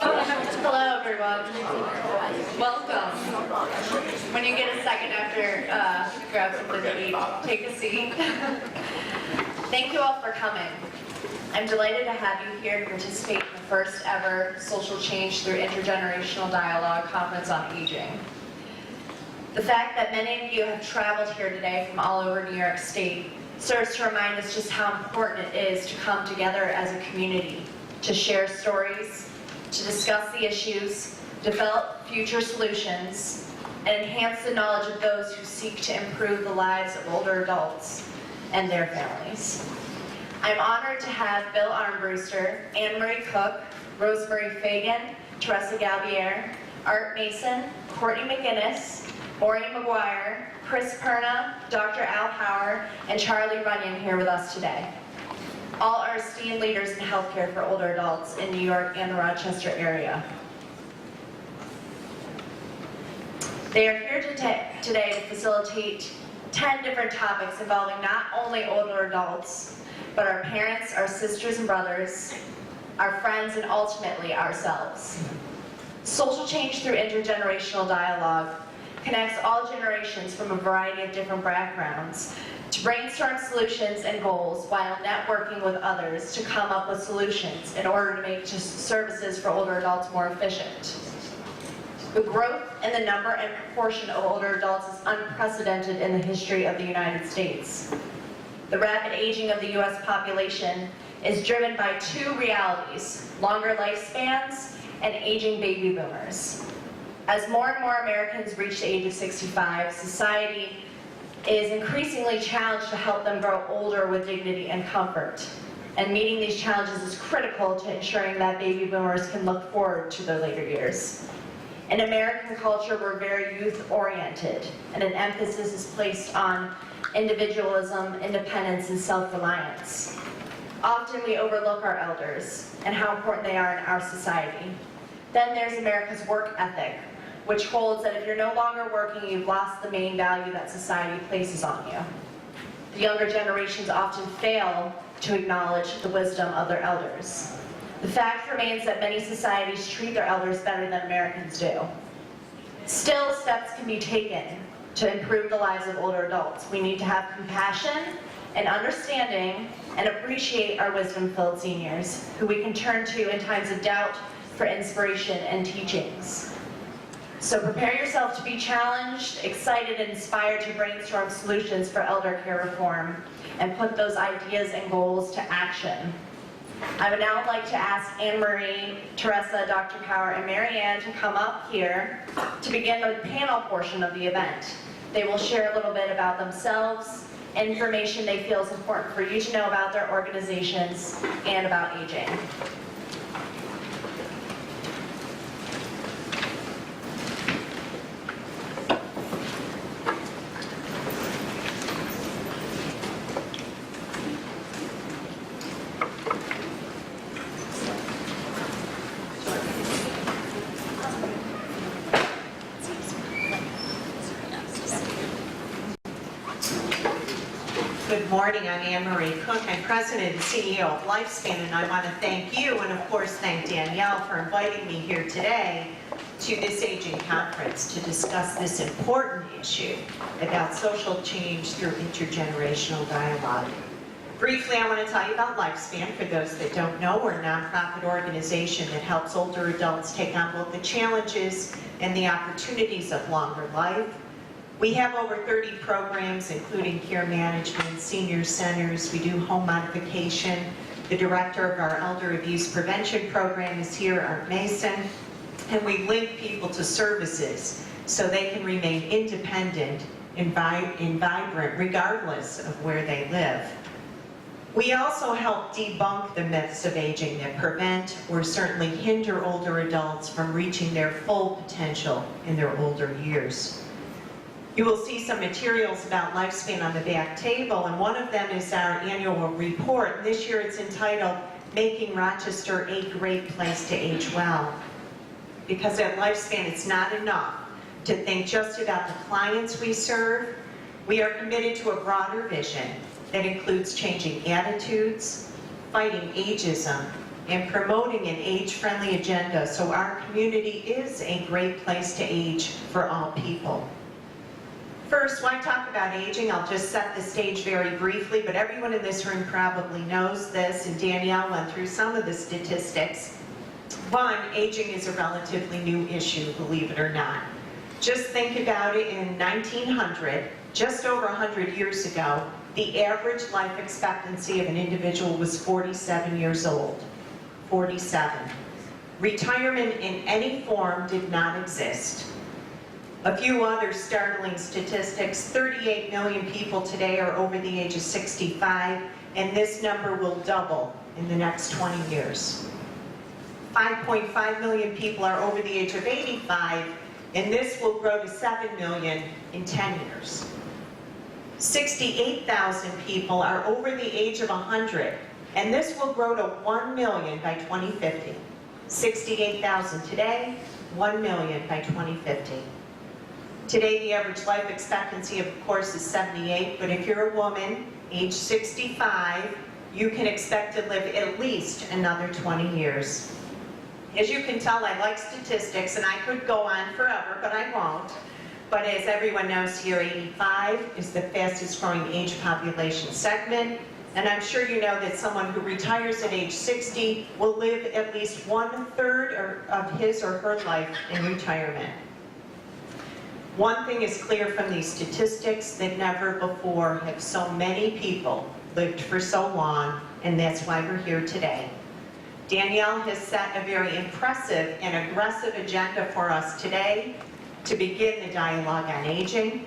Hello, everyone. Welcome. When you get a second after grab something to eat, take a seat. Thank you all for coming. I'm delighted to have you here to participate in the first ever Social Change Through Intergenerational Dialogue Conference on Aging. The fact that many of you have traveled here today from all over New York State serves to remind us just how important it is to come together as a community, to share stories, to discuss the issues, develop future solutions, and enhance the knowledge of those who seek to improve the lives of older adults and their families. I'm honored to have Bill Armbruster, Anne-Marie Cook, Rosemary Fagan, Teresa Galbier, Art Mason, Courtney McGinness, Maureen McGuire, Chris Perna, Dr. Al Power, and Charlie Runyon here with us today. All are esteemed leaders in healthcare for older adults in New York and the Rochester area. They are here today to facilitate 10 different topics involving not only older adults, but our parents, our sisters and brothers, our friends, and ultimately ourselves. Social change through intergenerational dialogue connects all generations from a variety of different backgrounds to brainstorm solutions and goals while networking with others to come up with solutions in order to make services for older adults more efficient. The growth in the number and proportion of older adults is unprecedented in the history of the United States. The rapid aging of the U.S. population is driven by two realities: longer lifespans and aging baby boomers. As more and more Americans reach the age of 65, society is increasingly challenged to help them grow older with dignity and comfort. And meeting these challenges is critical to ensuring that baby boomers can look forward to their later years. In American culture, we're very youth-oriented, and an emphasis is placed on individualism, independence, and self-reliance. Often we overlook our elders and how important they are in our society. Then there's America's work ethic, which holds that if you're no longer working, you've lost the main value that society places on you. The younger generations often fail to acknowledge the wisdom of their elders. The fact remains that many societies treat their elders better than Americans do. Still, steps can be taken to improve the lives of older adults. We need to have compassion and understanding and appreciate our wisdom-filled seniors, who we can turn to in times of doubt for inspiration and teachings. So prepare yourself to be challenged, excited, and inspired to brainstorm solutions for elder care reform and put those ideas and goals to action. I would now like to ask Anne-Marie, Teresa, Dr. Power, and Mary Ann to come up here to begin the panel portion of the event. They will share a little bit about themselves, information they feel is important for you to know about their organizations, and about aging. Good morning, I'm Anne-Marie Cook. I'm President and CEO of Lifespan, and I want to thank you and of course thank Danielle for inviting me here today to this aging conference to discuss this important issue about social change through intergenerational dialogue. Briefly, I want to tell you about Lifespan. For those that don't know, we're a nonprofit organization that helps older adults take on both the challenges and the opportunities of longer life. We have over 30 programs, including care management, senior centers. We do home modification. The director of our elder abuse prevention program is here, Art Mason. And we link people to services so they can remain independent and vibrant regardless of where they live. We also help debunk the myths of aging that prevent or certainly hinder older adults from reaching their full potential in their older years. You will see some materials about Lifespan on the back table, and one of them is our annual report. This year it's entitled, Making Rochester a Great Place to Age Well. Because at Lifespan it's not enough to think just about the clients we serve. We are committed to a broader vision that includes changing attitudes, fighting ageism, and promoting an age-friendly agenda so our community is a great place to age for all people. First, when I talk about aging, I'll just set the stage very briefly, but everyone in this room probably knows this, and Danielle went through some of the statistics. One, aging is a relatively new issue, believe it or not. Just think about it, in 1900, just over 100 years ago, the average life expectancy of an individual was 47 years old. 47. Retirement in any form did not exist. A few other startling statistics: 38 million people today are over the age of 65, and this number will double in the next 20 years. 5.5 million people are over the age of 85, and this will grow to 7 million in 10 years. 68,000 people are over the age of 100, and this will grow to 1 million by 2050. 68,000 today, 1 million by 2050. Today, the average life expectancy, of course, is 78, but if you're a woman, age 65, you can expect to live at least another 20 years. As you can tell, I like statistics, and I could go on forever, but I won't. But as everyone knows here, 85 is the fastest growing age population segment, and I'm sure you know that someone who retires at age 60 will live at least 1/3 of his or her life in retirement. One thing is clear from these statistics, that never before have so many people lived for so long, and that's why we're here today. Danielle has set a very impressive and aggressive agenda for us today to begin the dialogue on aging,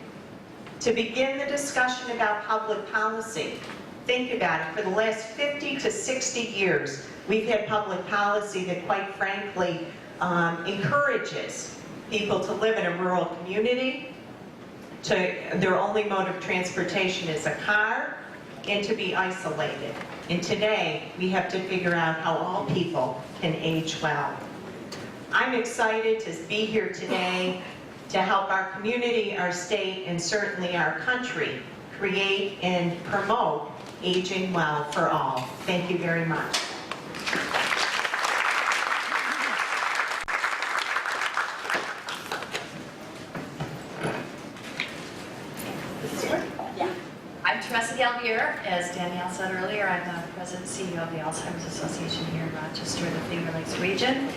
to begin the discussion about public policy. Think about it, for the last 50 to 60 years, we've had public policy that, quite frankly, encourages people to live in a rural community, their only mode of transportation is a car, and to be isolated. And today, we have to figure out how all people can age well. I'm excited to be here today to help our community, our state, and certainly our country create and promote aging well for all. Thank you very much. I'm Teresa Galbier. As Danielle said earlier, I'm the President and CEO of the Alzheimer's Association here in Rochester, the Finger Lakes region.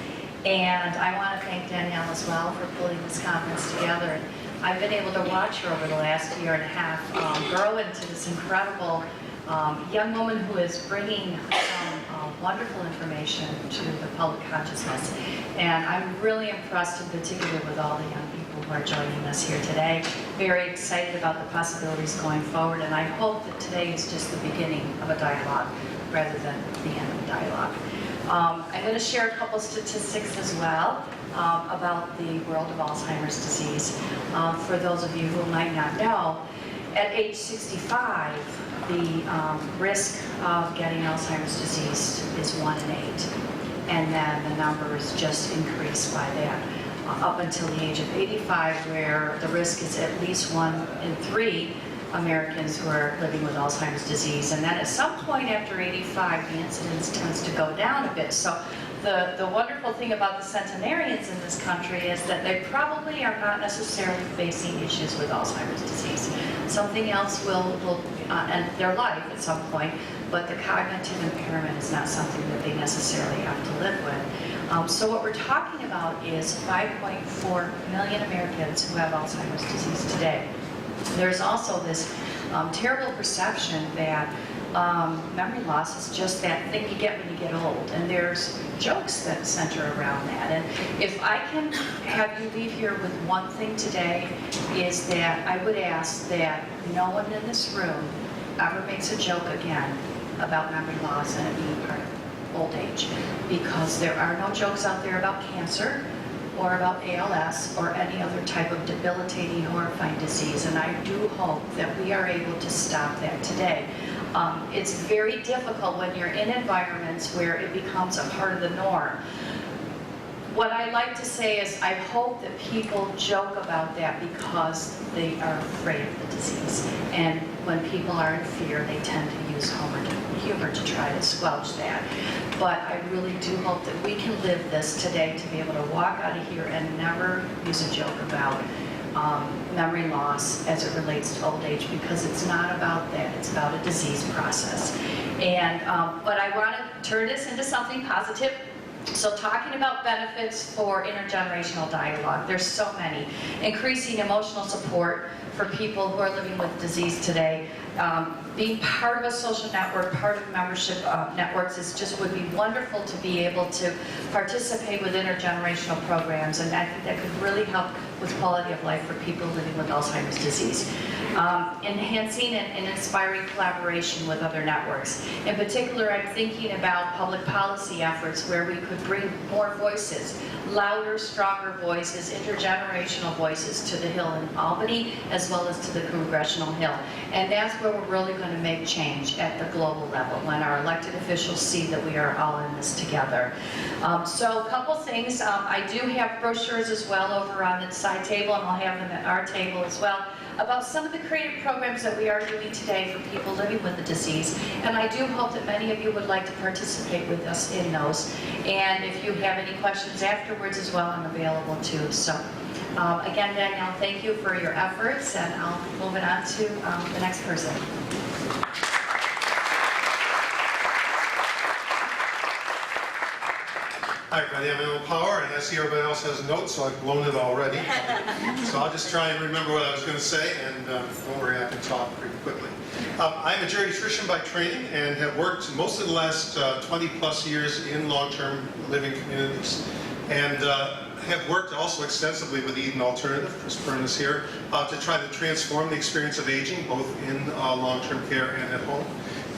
And I want to thank Danielle as well for pulling this conference together. I've been able to watch her over the last year and a half grow into this incredible young woman who is bringing some wonderful information to the public consciousness. And I'm really impressed in particular with all the young people who are joining us here today. Very excited about the possibilities going forward, and I hope that today is just the beginning of a dialogue rather than the end of the dialogue. I'm going to share a couple statistics as well about the world of Alzheimer's disease. For those of you who might not know, at age 65, the risk of getting Alzheimer's disease is 1 in 8. And then the numbers just increase by that up until the age of 85, where the risk is at least 1 in 3 Americans who are living with Alzheimer's disease. And then at some point after 85, the incidence tends to go down a bit. So the wonderful thing about the centenarians in this country is that they probably are not necessarily facing issues with Alzheimer's disease. Something else will end their life at some point, but the cognitive impairment is not something that they necessarily have to live with. So what we're talking about is 5.4 million Americans who have Alzheimer's disease today. There's also this terrible perception that memory loss is just that thing you get when you get old, and there's jokes that center around that. And if I can have you leave here with one thing today, is that I would ask that no one in this room ever makes a joke again about memory loss and it being part of old age, because there are no jokes out there about cancer or about ALS or any other type of debilitating, horrifying disease, and I do hope that we are able to stop that today. It's very difficult when you're in environments where it becomes a part of the norm. What I like to say is I hope that people joke about that because they are afraid of the disease. And when people are in fear, they tend to use humor to try to squelch that. But I really do hope that we can live this today, to be able to walk out of here and never use a joke about memory loss as it relates to old age, because it's not about that. It's about a disease process. And but I want to turn this into something positive. So talking about benefits for intergenerational dialogue, there's so many. Increasing emotional support for people who are living with disease today. Being part of a social network, part of membership networks would be wonderful to be able to participate with intergenerational programs, and I think that could really help with quality of life for people living with Alzheimer's disease. Enhancing and inspiring collaboration with other networks. In particular, I'm thinking about public policy efforts where we could bring more voices, louder, stronger voices, intergenerational voices to the Hill in Albany, as well as to the Congressional Hill. And that's where we're really going to make change at the global level, when our elected officials see that we are all in this together. So a couple things. I do have brochures as well over on the side table, and I'll have them at our table as well, about some of the creative programs that we are doing today for people living with the disease. And I do hope that many of you would like to participate with us in those. And if you have any questions afterwards as well, I'm available too. So again, Danielle, thank you for your efforts, and I'll move it on to the next person. Hi, everybody. I'm Alan Power, and I see everybody else has notes, so I've blown it already. So I'll just try and remember what I was going to say, and don't worry, I can talk pretty quickly. I'm a geriatrician by training and have worked most of the last 20 plus years in long-term living communities, and have worked also extensively with the Eden Alternative, Chris Perna's here, to try to transform the experience of aging, both in long-term care and at home.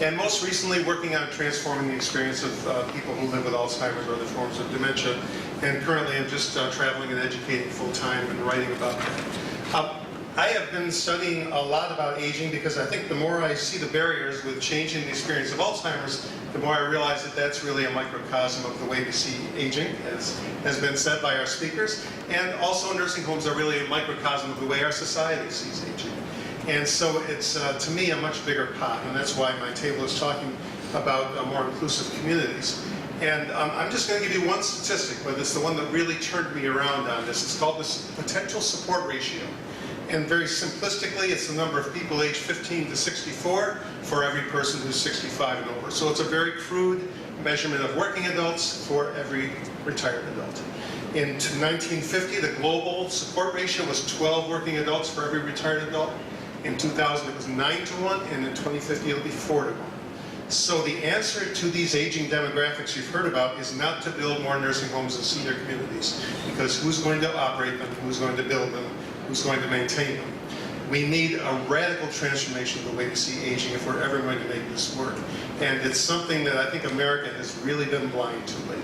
And most recently, working on transforming the experience of people who live with Alzheimer's or other forms of dementia. And currently, I'm just traveling and educating full-time and writing about that. I have been studying a lot about aging because I think the more I see the barriers with changing the experience of Alzheimer's, the more I realize that that's really a microcosm of the way we see aging, as has been said by our speakers. And also, nursing homes are really a microcosm of the way our society sees aging. And so it's, to me, a much bigger pot, and that's why my table is talking about more inclusive communities. And I'm just going to give you one statistic, but it's the one that really turned me around on this. It's called the potential support ratio. And very simplistically, it's the number of people aged 15 to 64 for every person who's 65 and over. So it's a very crude measurement of working adults for every retired adult. In 1950, the global support ratio was 12 working adults for every retired adult. In 2000, it was 9 to 1, and in 2050, it'll be 4 to 1. So the answer to these aging demographics you've heard about is not to build more nursing homes and senior communities, because who's going to operate them, who's going to build them, who's going to maintain them? We need a radical transformation of the way we see aging if we're ever going to make this work. And it's something that I think America has really been blind to lately.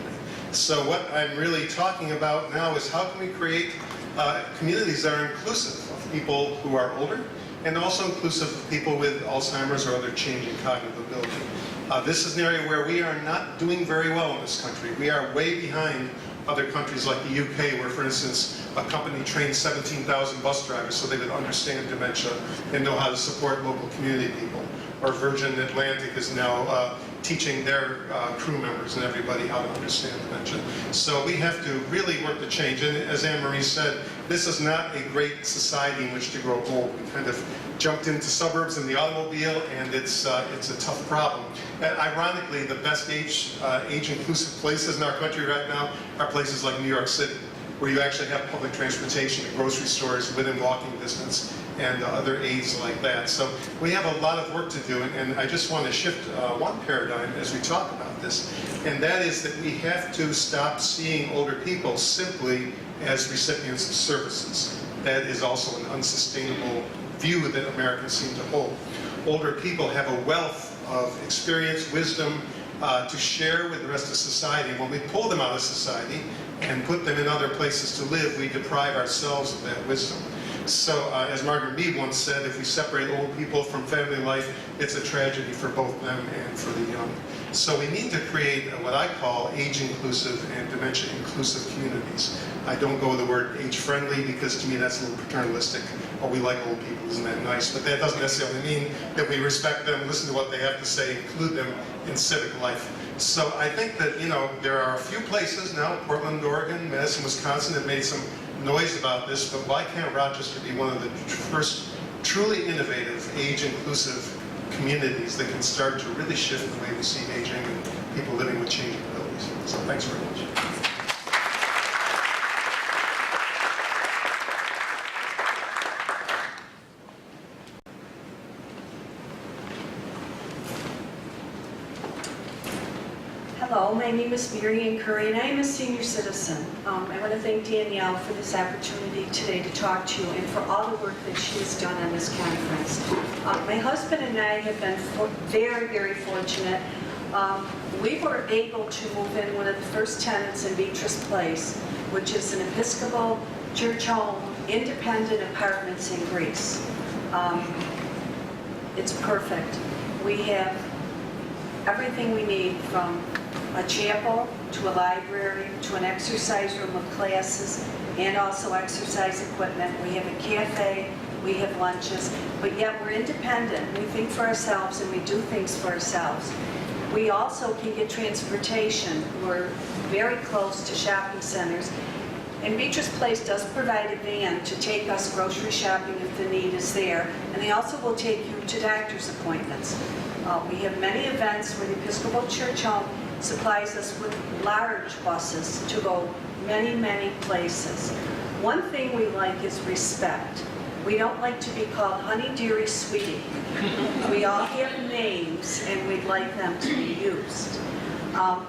So what I'm really talking about now is how can we create communities that are inclusive of people who are older, and also inclusive of people with Alzheimer's or other change in cognitive ability. This is an area where we are not doing very well in this country. We are way behind other countries like the UK, where, for instance, a company trained 17,000 bus drivers so they would understand dementia and know how to support local community people. Or Virgin Atlantic is now teaching their crew members and everybody how to understand dementia. So we have to really work to change. And as Anne-Marie said, this is not a great society in which to grow old. We kind of jumped into suburbs in the automobile, and it's a tough problem. And ironically, the best age-inclusive places in our country right now are places like New York City, where you actually have public transportation and grocery stores within walking distance and other aids like that. So we have a lot of work to do, and I just want to shift one paradigm as we talk about this, and that is that we have to stop seeing older people simply as recipients of services. That is also an unsustainable view that Americans seem to hold. Older people have a wealth of experience, wisdom to share with the rest of society. When we pull them out of society and put them in other places to live, we deprive ourselves of that wisdom. So as Margaret Mead once said, if we separate old people from family life, it's a tragedy for both them and for the young. So we need to create what I call age-inclusive and dementia-inclusive communities. I don't go with the word age-friendly because to me that's a little paternalistic. Oh, we like old people, isn't that nice? But that doesn't necessarily mean that we respect them, listen to what they have to say, include them in civic life. So I think that, there are a few places now, Portland, Oregon, Madison, Wisconsin, that made some noise about this, but why can't Rochester be one of the first truly innovative, age-inclusive communities that can start to really shift the way we see aging and people living with changing abilities? So thanks very much. Hello, my name is Marian Curry, and I am a senior citizen. I want to thank Danielle for this opportunity today to talk to you and for all the work that she has done on this conference. My husband and I have been very, very fortunate. We were able to move in one of the first tenants in Beatrice Place, which is an Episcopal church home, independent apartments in Greece. It's perfect. We have everything we need, from a chapel to a library to an exercise room with classes and also exercise equipment. We have a cafe, we have lunches, but yet we're independent. We think for ourselves and we do things for ourselves. We also can get transportation. We're very close to shopping centers. And Beatrice Place does provide a van to take us grocery shopping if the need is there. And they also will take you to doctor's appointments. We have many events where the Episcopal Church Home supplies us with large buses to go many, many places. One thing we like is respect. We don't like to be called honey, dearie, sweetie. We all have names and we'd like them to be used.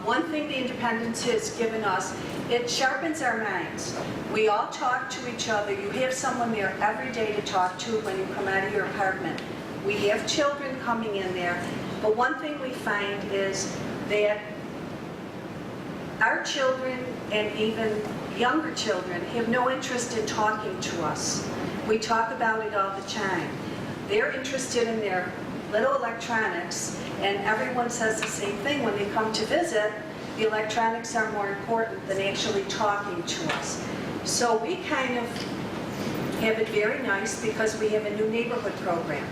One thing the independence has given us, it sharpens our minds. We all talk to each other. You have someone there every day to talk to when you come out of your apartment. We have children coming in there, but one thing we find is that our children and even younger children have no interest in talking to us. We talk about it all the time. They're interested in their little electronics, and everyone says the same thing when they come to visit. The electronics are more important than actually talking to us. So we kind of have it very nice because we have a new neighborhood program.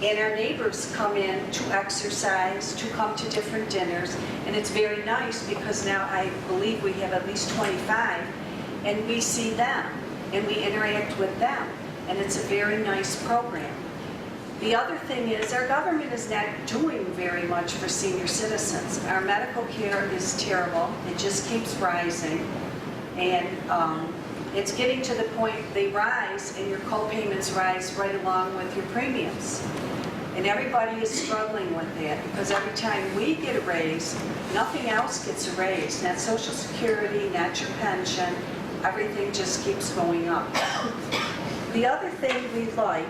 And our neighbors come in to exercise, to come to different dinners, and it's very nice because now I believe we have at least 25, and we see them, and we interact with them, and it's a very nice program. The other thing is our government is not doing very much for senior citizens. Our medical care is terrible. It just keeps rising, and it's getting to the point they rise and your co-payments rise right along with your premiums. And everybody is struggling with that because every time we get a raise, nothing else gets a raise. Not Social Security, not your pension, everything just keeps going up. The other thing we like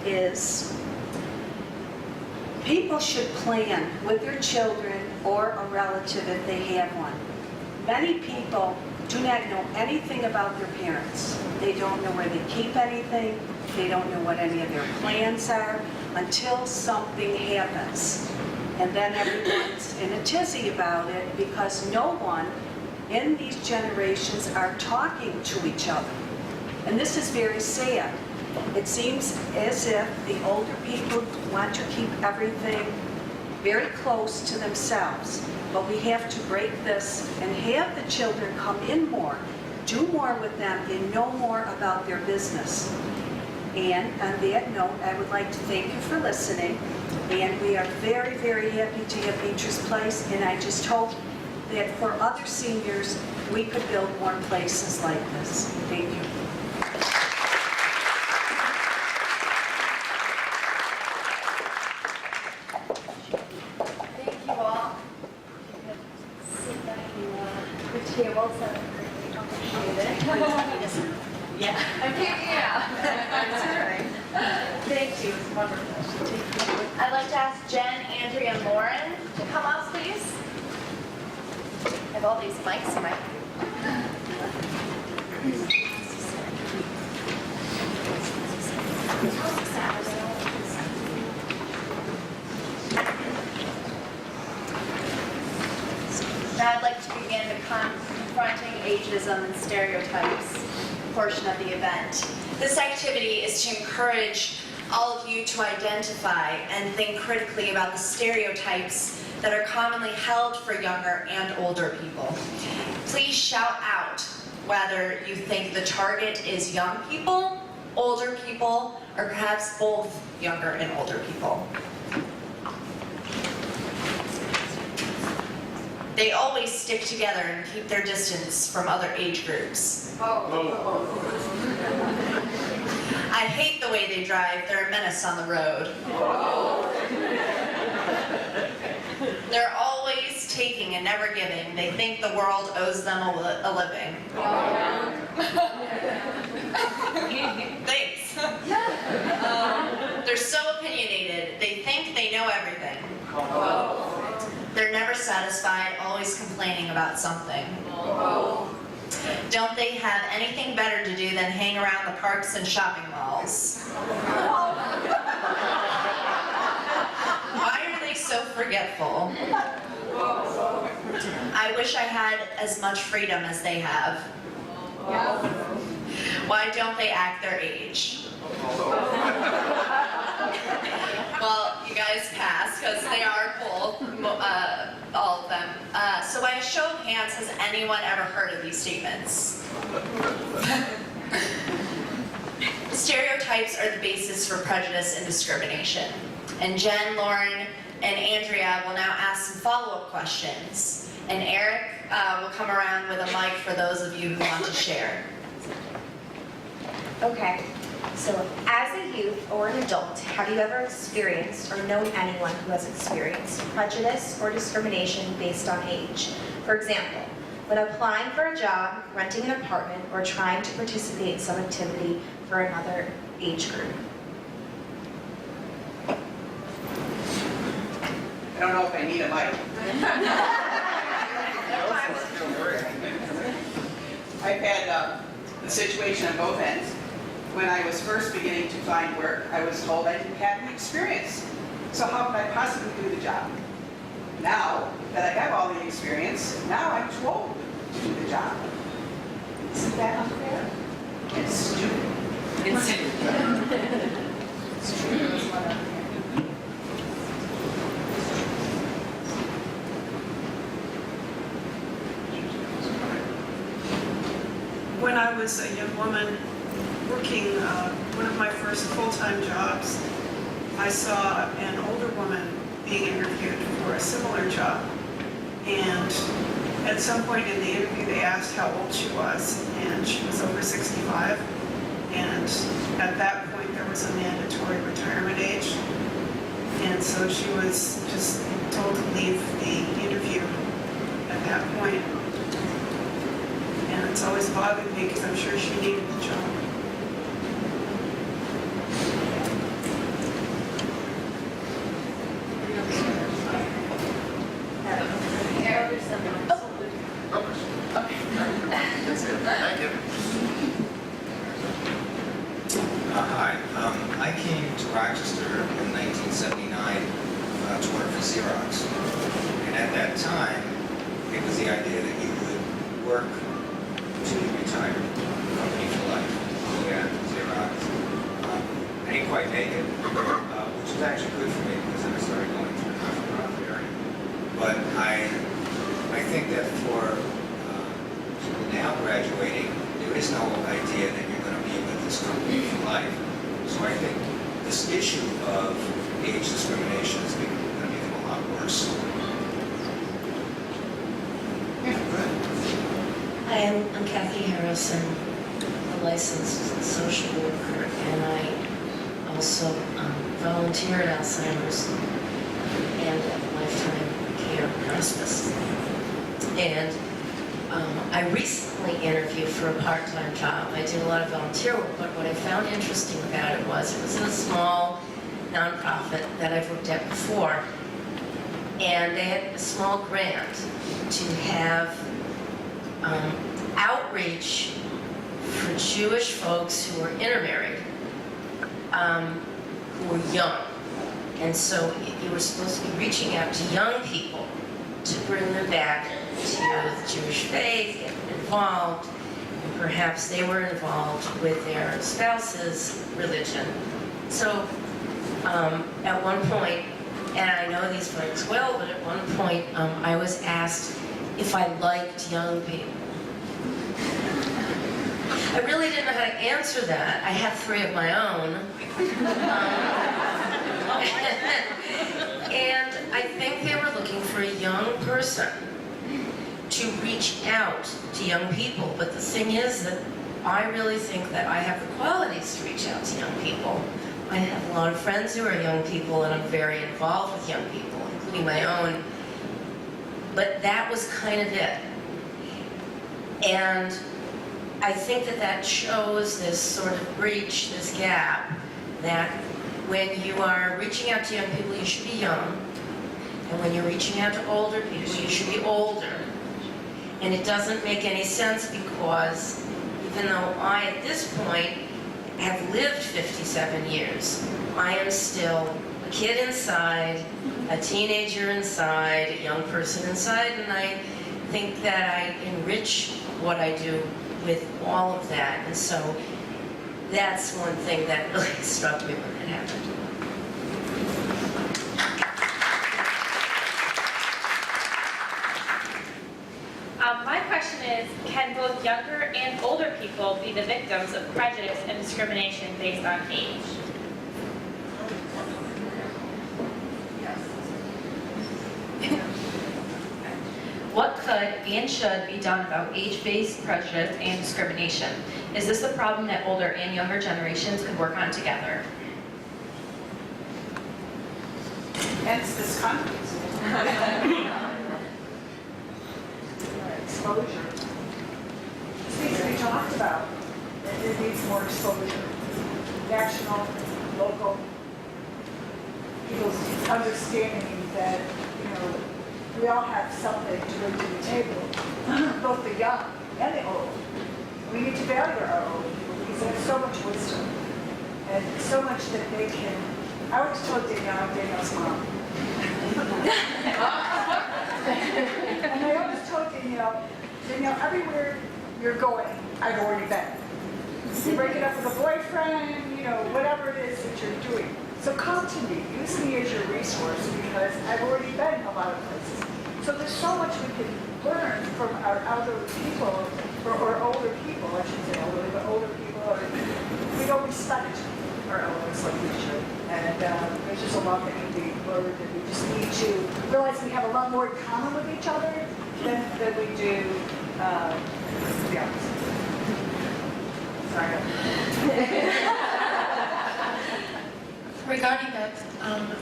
is people should plan with their children or a relative if they have one. Many people do not know anything about their parents. They don't know where they keep anything. They don't know what any of their plans are until something happens. And then everyone's in a tizzy about it because no one in these generations are talking to each other. And this is very sad. It seems as if the older people want to keep everything very close to themselves. But we have to break this and have the children come in more, do more with them, and know more about their business. And on that note, I would like to thank you for listening. And we are very, very happy to have Beatrice Place. And I just hope that for other seniors, we could build more places like this. Thank you. Thank you all. Sit back in the tables. I appreciate it. Yeah. Okay, yeah. That's all right. Thank you, it's wonderful. I'd like to ask Jen, Andrea, and Lauren to come up, please. I have all these mics in my... Now I'd like to begin the confronting ageism and stereotypes portion of the event. This activity is to encourage all of you to identify and think critically about the stereotypes that are commonly held for younger and older people. Please shout out whether you think the target is young people, older people, or perhaps both younger and older people. They always stick together and keep their distance from other age groups. I hate the way they drive. They're a menace on the road. They're always taking and never giving. They think the world owes them a living. Thanks. They're so opinionated. They think they know everything. They're never satisfied, always complaining about something. Don't they have anything better to do than hang around the parks and shopping malls? Why are they so forgetful? I wish I had as much freedom as they have. Why don't they act their age? Well, you guys pass, because they are cool, all of them. So by a show of hands, has anyone ever heard of these statements? Stereotypes are the basis for prejudice and discrimination. And Jen, Lauren, and Andrea will now ask some follow-up questions. And Eric will come around with a mic for those of you who want to share. Okay, so as a youth or an adult, have you ever experienced or known anyone who has experienced prejudice or discrimination based on age? For example, when applying for a job, renting an apartment, or trying to participate in some activity for another age group. I don't know if I need a mic. I've had a situation on both ends. When I was first beginning to find work, I was told I didn't have the experience. So how could I possibly do the job? Now that I have all the experience, now I'm too old to do the job. Isn't that unfair? It's stupid. It's When I was a young woman working one of my first full-time jobs, I saw an older woman being interviewed for a similar job. And at some point in the interview, they asked how old she was, and she was over 65. And at that point, there was a mandatory retirement age. And so she was just told to leave the interview at that point. And it's always bothered me because I'm sure she needed the job. Thank you. Hi, I came to Rochester in 1979 to work for Xerox. And at that time, it was the idea that you would work until you retired, company for life. Yeah, Xerox. I didn't quite make it, which was actually good for me because then I started going to the non-profit area. But I think that for people now graduating, there is no idea that you're going to be with this company for life. So I think this issue of age discrimination is going to become a lot worse. Yeah, good. Hi, I'm Kathy Harrison, a licensed social worker, and I also volunteer at Alzheimer's and at Lifetime Care Hospice. And I recently interviewed for a part-time job. I did a lot of volunteer work, but what I found interesting about it was in a small nonprofit that I've worked at before, and they had a small grant to have outreach for Jewish folks who were intermarried. who were young. And so you were supposed to be reaching out to young people to bring them back to the Jewish faith, get them involved, and perhaps they were involved with their spouse's religion. So at one point, and I know these folks well, but at one point I was asked if I liked young people. I really didn't know how to answer that. I have 3 of my own. And I think they were looking for a young person to reach out to young people. But the thing is that I really think that I have the qualities to reach out to young people. I have a lot of friends who are young people, and I'm very involved with young people, including my own. But that was kind of it. And I think that that shows this sort of breach, this gap, that when you are reaching out to young people, you should be young. And when you're reaching out to older people, you should be older. And it doesn't make any sense because even though I, at this point, have lived 57 years, I am still a kid inside, a teenager inside, a young person inside, and I think that I enrich what I do with all of that. And so that's one thing that really struck me when it happened. My question is, can both younger and older people be the victims of prejudice and discrimination based on age? What could and should be done about age-based prejudice and discrimination? Is this a problem that older and younger generations could work on together? Hence this conference. Exposure. This needs to be talked about. It needs more exposure. National, local, people's understanding that, we all have something to bring to the table, both the young and the old. We need to value our old people because they have so much wisdom and so much that they can. I always told Danielle's mom. And I always told Danielle, everywhere you're going, I've already been. You break it up with a boyfriend, whatever it is that you're doing. So come to me, use me as your resource because I've already been a lot of places. So there's so much we can learn from our elderly people, or older people, I shouldn't say elderly, but older people. We don't respect our elders like we should. And there's just a lot that can be learned, and we just need to realize we have a lot more in common with each other than we do the opposite. Sorry. Regarding that,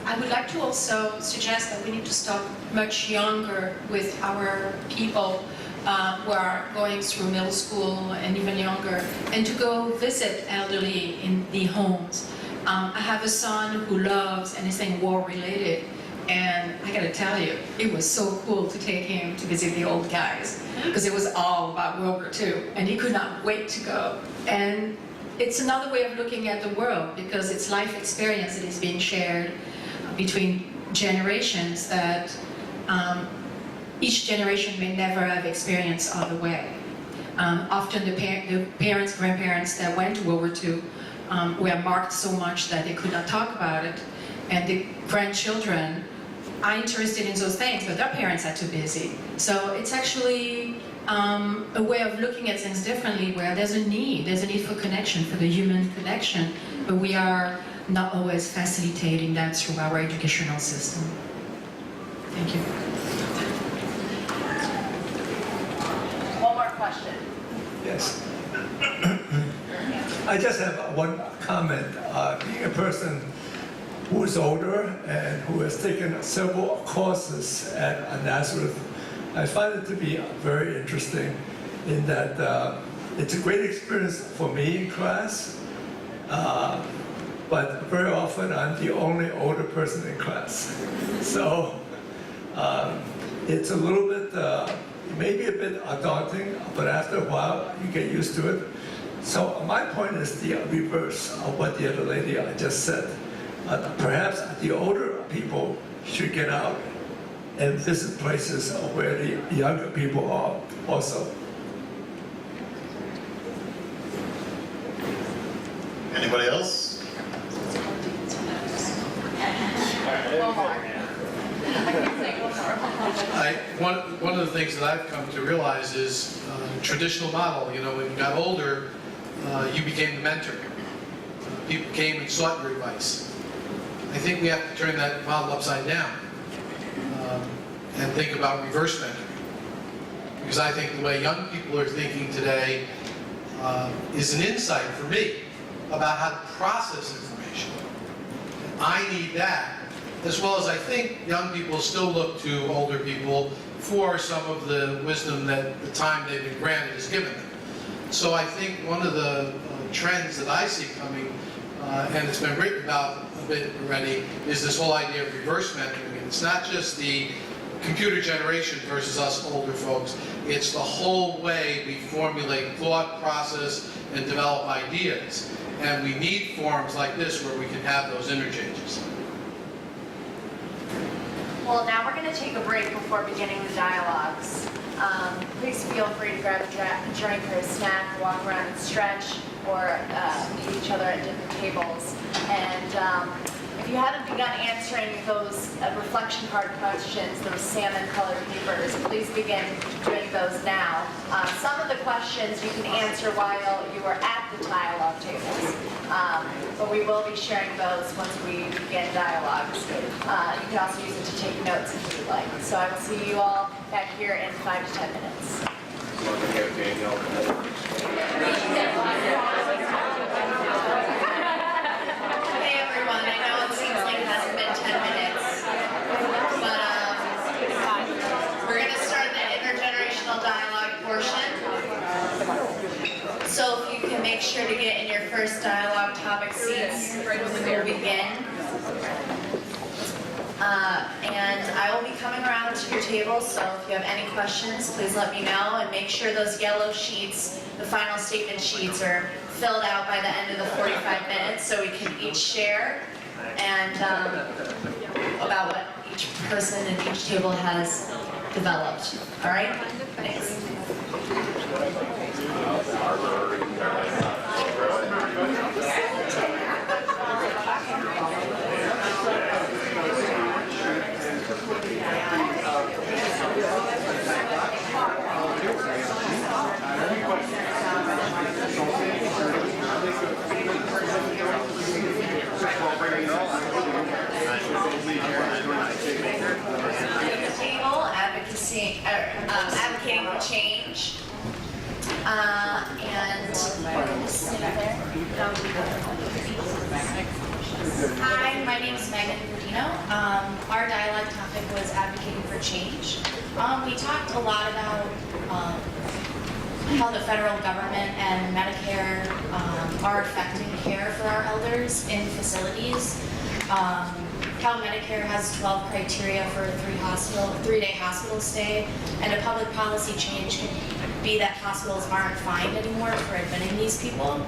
I would like to also suggest that we need to start much younger with our people who are going through middle school and even younger, and to go visit elderly in the homes. I have a son who loves anything war-related, and I gotta tell you, it was so cool to take him to visit the old guys, because it was all about World War II, and he could not wait to go. And it's another way of looking at the world, because it's life experience that is being shared between generations that each generation may never have experienced other way. Often the parents, grandparents that went to World War II were marked so much that they could not talk about it, and the grandchildren are interested in those things, but their parents are too busy. So it's actually a way of looking at things differently, where there's a need for connection, for the human connection, but we are not always facilitating that through our educational system. Thank you. One more question. Yes. I just have one comment. Being a person who is older and who has taken several courses at Nazareth, I find it to be very interesting in that it's a great experience for me in class, but very often I'm the only older person in class. So it's a little bit, maybe a bit daunting, but after a while you get used to it. So my point is the reverse of what the other lady just said. Perhaps the older people should get out and visit places where the younger people are also. Anybody else? One of the things that I've come to realize is traditional model. You know, when you got older, you became the mentor. People came and sought your advice. I think we have to turn that model upside down and think about reverse mentoring. Because I think the way young people are thinking today is an insight for me about how to process information. I need that, as well as I think young people still look to older people for some of the wisdom that the time they've been granted has given them. So I think one of the trends that I see coming, and it's been written about a bit already, is this whole idea of reverse mentoring. And it's not just the computer generation versus us older folks, it's the whole way we formulate thought process and develop ideas. And we need forums like this where we can have those interchanges. Well, now we're going to take a break before beginning the dialogues. Please feel free to grab a drink or a snack, walk around and stretch, or meet each other at different tables. And if you haven't begun answering those reflection card questions, those salmon-colored papers, please begin doing those now. Some of the questions you can answer while you are at the dialogue tables, but we will be sharing those once we begin dialogues. You can also use it to take notes if you'd like. So I will see you all back here in 5 to 10 minutes. Hey everyone, I know it seems like it hasn't been 10 minutes, but we're going to start the intergenerational dialogue portion. So if you can make sure to get in your first dialogue topic seats, we'll begin. And I will be coming around to your table, so if you have any questions, please let me know, and make sure those yellow sheets, the final statement sheets, are filled out by the end of the 45 minutes so we can each share and about what each person at each table has developed. All right? Thanks. Advocating for change, and Hi, my name is McGinness. Our dialogue topic was advocating for change. We talked a lot about how the federal government and Medicare are affecting care for our elders in facilities. How Medicare has 12 criteria for a 3-day hospital stay, and a public policy change could be that hospitals aren't fined anymore for admitting these people.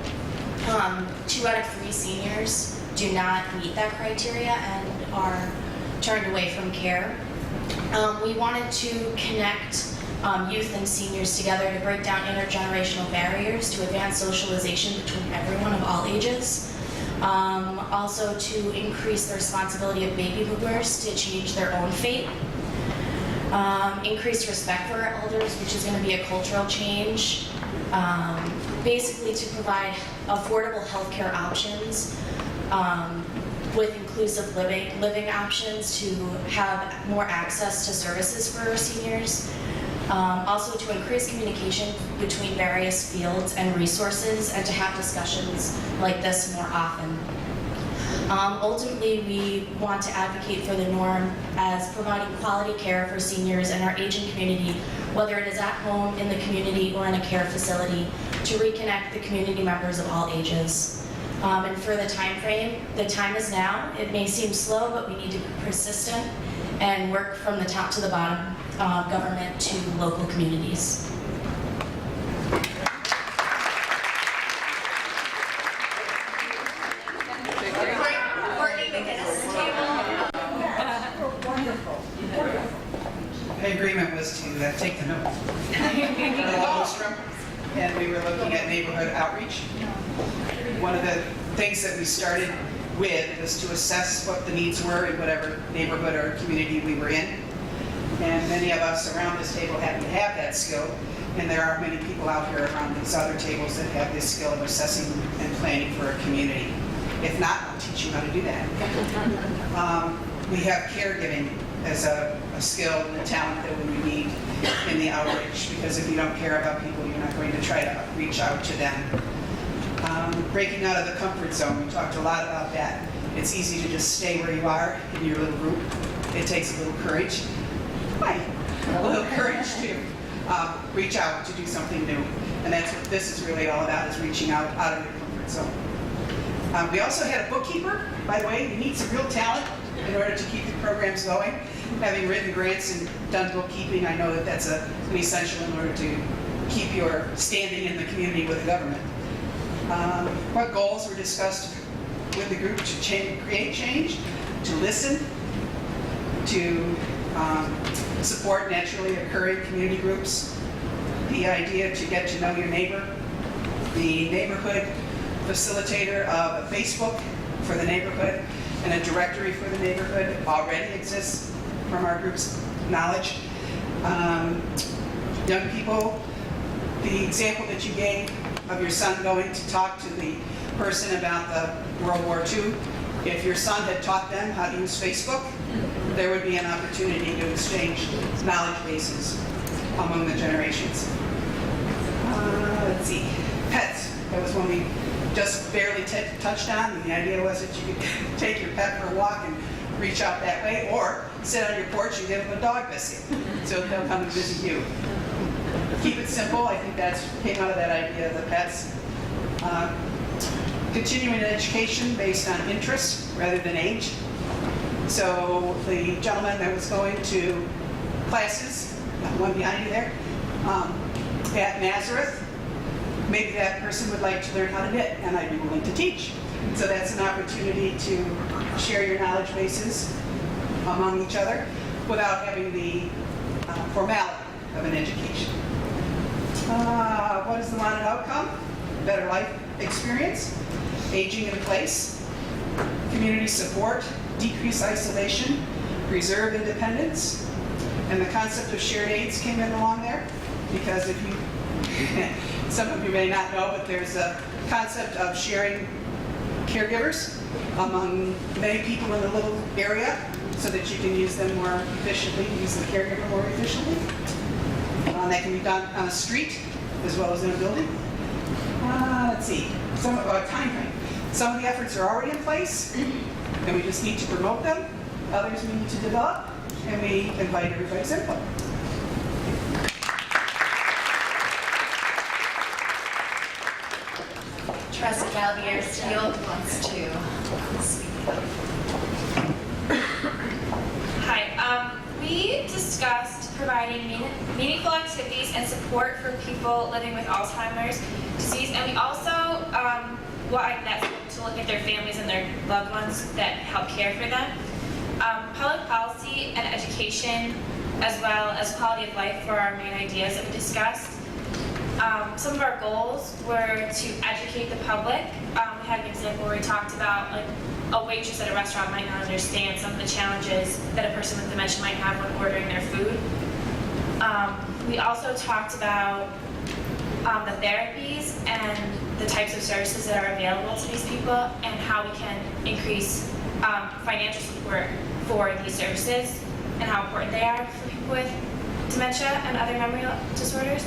2 out of 3 seniors do not meet that criteria and are turned away from care. We wanted to connect youth and seniors together to break down intergenerational barriers to advance socialization between everyone of all ages. Also to increase the responsibility of baby boomers to change their own fate. Increase respect for our elders, which is going to be a cultural change. Basically to provide affordable healthcare options with inclusive living options to have more access to services for our seniors. Also to increase communication between various fields and resources, and to have discussions like this more often. Ultimately, we want to advocate for the norm as providing quality care for seniors in our aging community, whether it is at home, in the community, or in a care facility, to reconnect the community members of all ages. And for the time frame, the time is now. It may seem slow, but we need to be persistent and work from the top to the bottom, government to local communities. agreement was to take the note. And we were looking at neighborhood outreach. One of the things that we started with was to assess what the needs were in whatever neighborhood or community we were in. And many of us around this table happen to have that skill, and there are many people out here around these other tables that have this skill of assessing and planning for a community. If not, I'll teach you how to do that. We have caregiving as a skill and a talent that we need in the outreach, because if you don't care about people, you're not going to try to reach out to them. Breaking out of the comfort zone, we talked a lot about that. It's easy to just stay where you are in your little group. It takes a little courage. A little courage to reach out to do something new. And that's what this is really all about, is reaching out of your comfort zone. We also had a bookkeeper. By the way, you need some real talent in order to keep the programs going. Having written grants and done bookkeeping, I know that that's an essential in order to keep your standing in the community with the government. What goals were discussed with the group to create change, to listen, to support naturally occurring community groups, the idea to get to know your neighbor, the neighborhood facilitator of a Facebook for the neighborhood, and a directory for the neighborhood already exists from our group's knowledge. Young people, the example that you gave of your son going to talk to the person about the World War II, if your son had taught them how to use Facebook, there would be an opportunity to exchange knowledge bases among the generations. Let's see, pets. That was one we just barely touched on, and the idea was that you could take your pet for a walk and reach out that way, or sit on your porch and give them a dog biscuit, so they'll come and visit you. Keep it simple. I think that came out of that idea of the pets. Continuing education based on interest rather than age. So the gentleman that was going to classes, one behind you there, at Nazareth, maybe that person would like to learn how to knit, and I'd be willing to teach. So that's an opportunity to share your knowledge bases among each other without having the formality of an education. What is the wanted outcome? Better life experience, aging in place, community support, decrease isolation, preserve independence, and the concept of shared aids came in along there, because if you, some of you may not know, but there's a concept of sharing caregivers among many people in a little area so that you can use them more efficiently, use the caregiver more efficiently. That can be done on a street as well as in a building. Let's see, some time frame. Some of the efforts are already in place, and we just need to promote them. Others we need to develop, and we invite everybody's input. Teresa Galbier still wants to speak up. Hi, we discussed providing meaningful activities and support for people living with Alzheimer's disease, and we also wanted that to look at their families and their loved ones that help care for them. Public policy and education, as well as quality of life, were our main ideas that we discussed. Some of our goals were to educate the public. We had an example where we talked about like a waitress at a restaurant might not understand some of the challenges that a person with dementia might have when ordering their food. We also talked about the therapies and the types of services that are available to these people and how we can increase financial support for these services and how important they are for people with dementia and other memory disorders.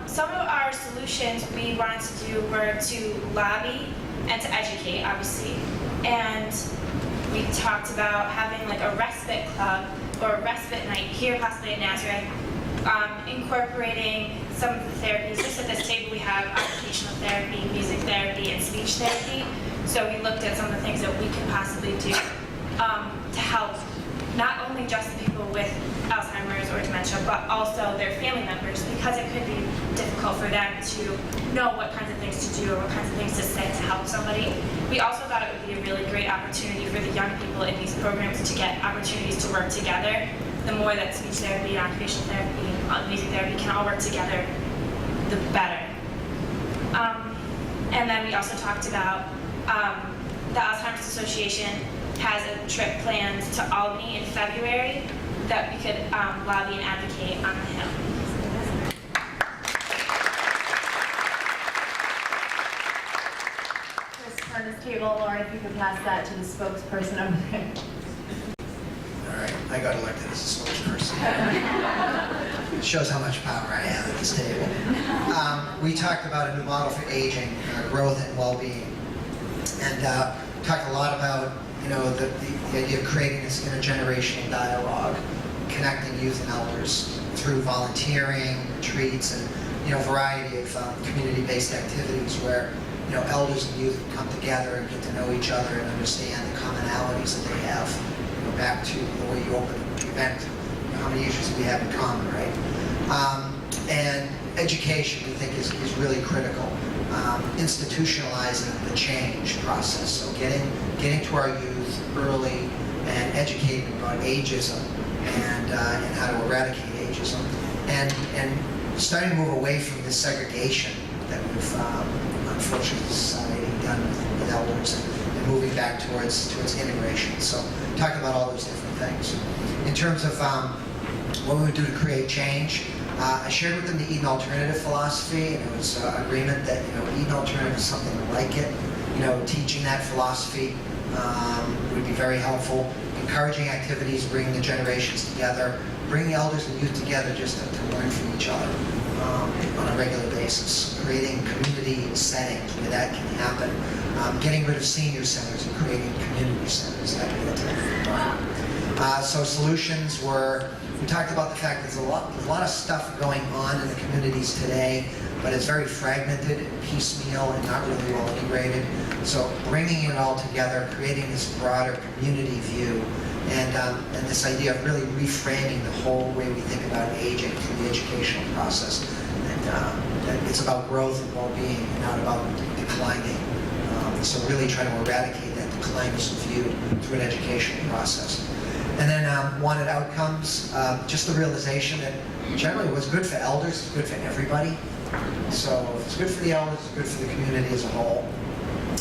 Some of our solutions we wanted to do were to lobby and to educate, obviously. And we talked about having like a respite club or a respite night here, possibly in Nazareth, incorporating some of the therapies. Just at this table we have occupational therapy, music therapy, and speech therapy. So we looked at some of the things that we could possibly do to help not only just the people with Alzheimer's or dementia, but also their family members, because it could be difficult for them to know what kinds of things to do or what kinds of things to say to help somebody. We also thought it would be a really great opportunity for the young people in these programs to get opportunities to work together the more that speech therapy, occupational therapy, music therapy can all work together, the better. And then we also talked about the Alzheimer's Association has a trip planned to Albany in February that we could lobby and advocate on the Hill. Perna's table, Lauren, if you could pass that to the spokesperson over there. All right, I got elected as a spokesperson. It shows how much power I have at this table. We talked about a new model for aging, growth and well-being, and talked a lot about the idea of creating this intergenerational dialogue, connecting youth and elders through volunteering, retreats, and a variety of community-based activities where elders and youth come together and get to know each other and understand the commonalities that they have. Back to the way you open the event, how many issues we have in common, right? And education, we think, is really critical. Institutionalizing the change process, so getting to our youth early and educating about ageism and how to eradicate ageism, and starting to move away from this segregation that we've unfortunately society done with elders, and moving back towards integration. So talking about all those different things. In terms of what we would do to create change, I shared with them the Eden Alternative philosophy, and it was agreement that Eden Alternative is something like it. Teaching that philosophy would be very helpful. Encouraging activities, bringing the generations together, bringing elders and youth together just to learn from each other on a regular basis. Creating community settings where that can happen. Getting rid of senior centers and creating community centers. That can happen. So solutions were, we talked about the fact there's a lot of stuff going on in the communities today, but it's very fragmented and piecemeal and not really well integrated. So bringing it all together, creating this broader community view, and this idea of really reframing the whole way we think about aging through the educational process. And it's about growth and well-being, and not about declining. So really trying to eradicate that declinist view through an educational process. And then wanted outcomes, just the realization that generally what's good for elders is good for everybody. So if it's good for the elders, it's good for the community as a whole.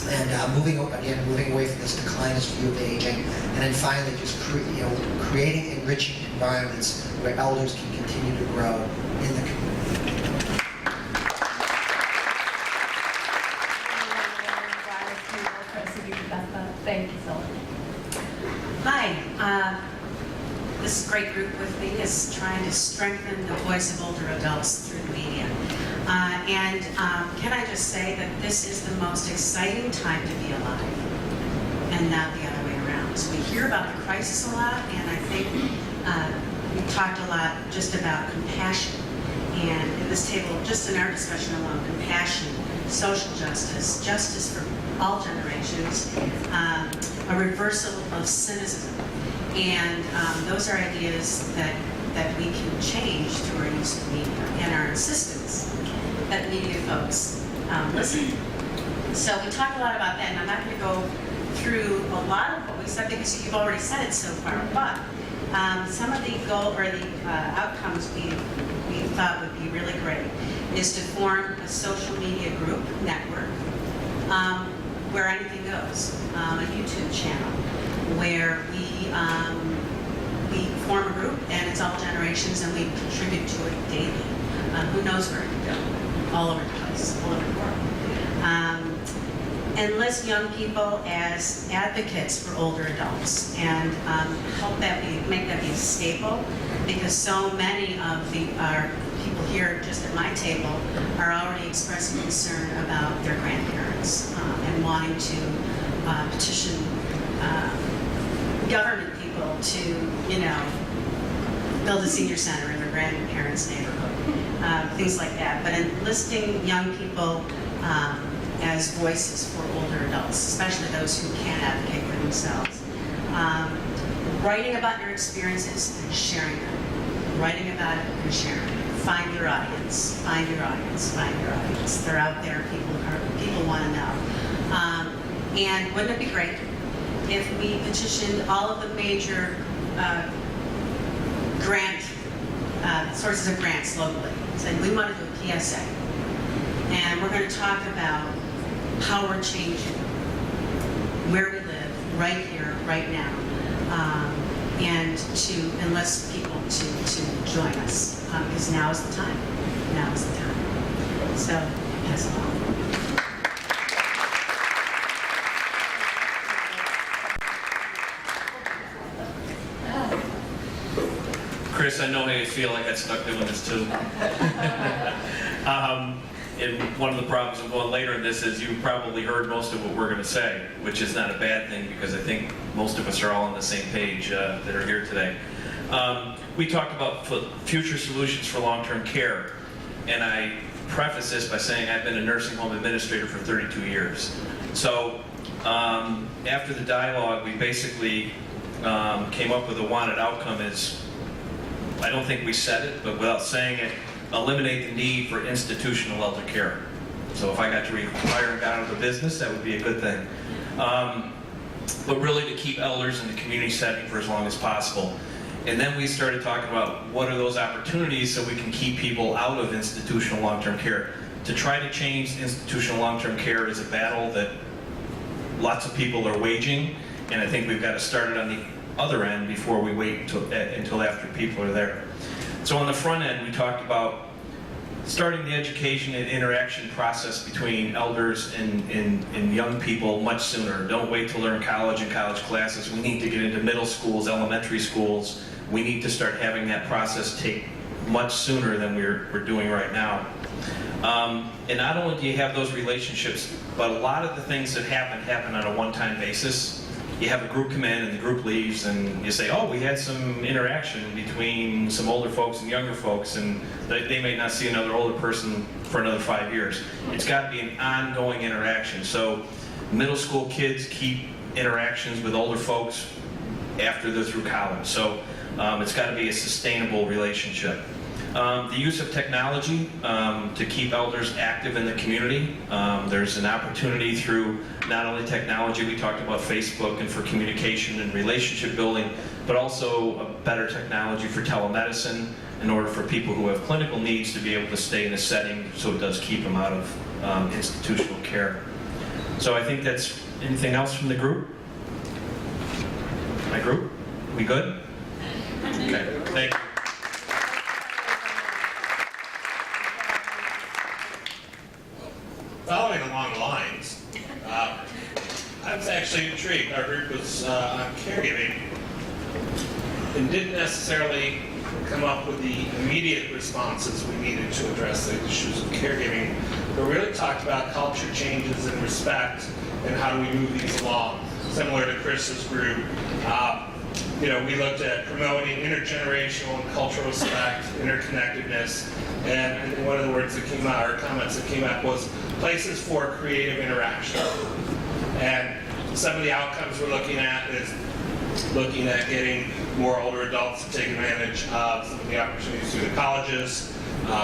And moving away from this declinist view of aging, and then finally just creating enriching environments where elders can continue to grow in the community. Thank you so much. Hi, this great group with me is trying to strengthen the voice of older adults through the media. Can I just say that this is the most exciting time to be alive, and not the other way around. So we hear about the crisis a lot, and I think we talked a lot just about compassion. And in this table, just in our discussion alone, compassion, social justice, justice for all generations, a reversal of cynicism. And those are ideas that we can change through our use of media and our insistence that media folks listen. So we talked a lot about that, and I'm not going to go through a lot of what we said because you've already said it so far, but some of the outcomes we thought would be really great is to form a social media group network where anything goes, a YouTube channel where we form a group and it's all generations and we contribute to it daily. Who knows where it can go? All over the place, all over the world. Enlist young people as advocates for older adults, and hope that we make that be a staple, because so many of our people here just at my table are already expressing concern about their grandparents and wanting to petition government people to, build a senior center in their grandparents' neighborhood, things like that. But enlisting young people as voices for older adults, especially those who can't advocate for themselves. Writing about your experiences and sharing them. Writing about it and sharing it. Find your audience. Find your audience. Find your audience. They're out there. People want to know. And wouldn't it be great if we petitioned all of the major sources of grants locally. Said we want to do a PSA, and we're going to talk about how we're changing where we live, right here, right now, and to enlist people to join us, because now is the time. Now is the time. So, pass it on. Chris, I know how you feel. I got stuck doing this too. And one of the problems of going later in this is you probably heard most of what we're going to say, which is not a bad thing because I think most of us are all on the same page that are here today. We talked about future solutions for long-term care, and I preface this by saying I've been a nursing home administrator for 32 years. So after the dialogue, we basically came up with a wanted outcome is, I don't think we said it, but without saying it, eliminate the need for institutional elder care. So if I got to retire and got out of the business, that would be a good thing. But really to keep elders in the community setting for as long as possible. And then we started talking about what are those opportunities so we can keep people out of institutional long-term care. To try to change institutional long-term care is a battle that lots of people are waging, and I think we've got to start it on the other end before we wait until after people are there. So on the front end, we talked about starting the education and interaction process between elders and young people much sooner. Don't wait till they're in college and college classes. We need to get into middle schools, elementary schools. We need to start having that process take much sooner than we're doing right now. And not only do you have those relationships, but a lot of the things that happen on a one-time basis. You have a group come in and the group leaves and you say, oh, we had some interaction between some older folks and younger folks, and they may not see another older person for another 5 years. It's got to be an ongoing interaction. So middle school kids keep interactions with older folks after they're through college. So it's got to be a sustainable relationship. The use of technology to keep elders active in the community. There's an opportunity through not only technology, we talked about Facebook and for communication and relationship building, but also a better technology for telemedicine in order for people who have clinical needs to be able to stay in a setting so it does keep them out of institutional care. So I think that's, anything else from the group? My group? We good? Okay, thank you. Following along the lines, I was actually intrigued. Our group was on caregiving and didn't necessarily come up with the immediate responses we needed to address the issues of caregiving, but really talked about culture changes and respect and how do we move these along. Similar to Chris's group, we looked at promoting intergenerational and cultural respect, interconnectedness, and one of the words that came out, or comments that came up, was places for creative interaction. And some of the outcomes we're looking at is looking at getting more older adults to take advantage of some of the opportunities through the colleges,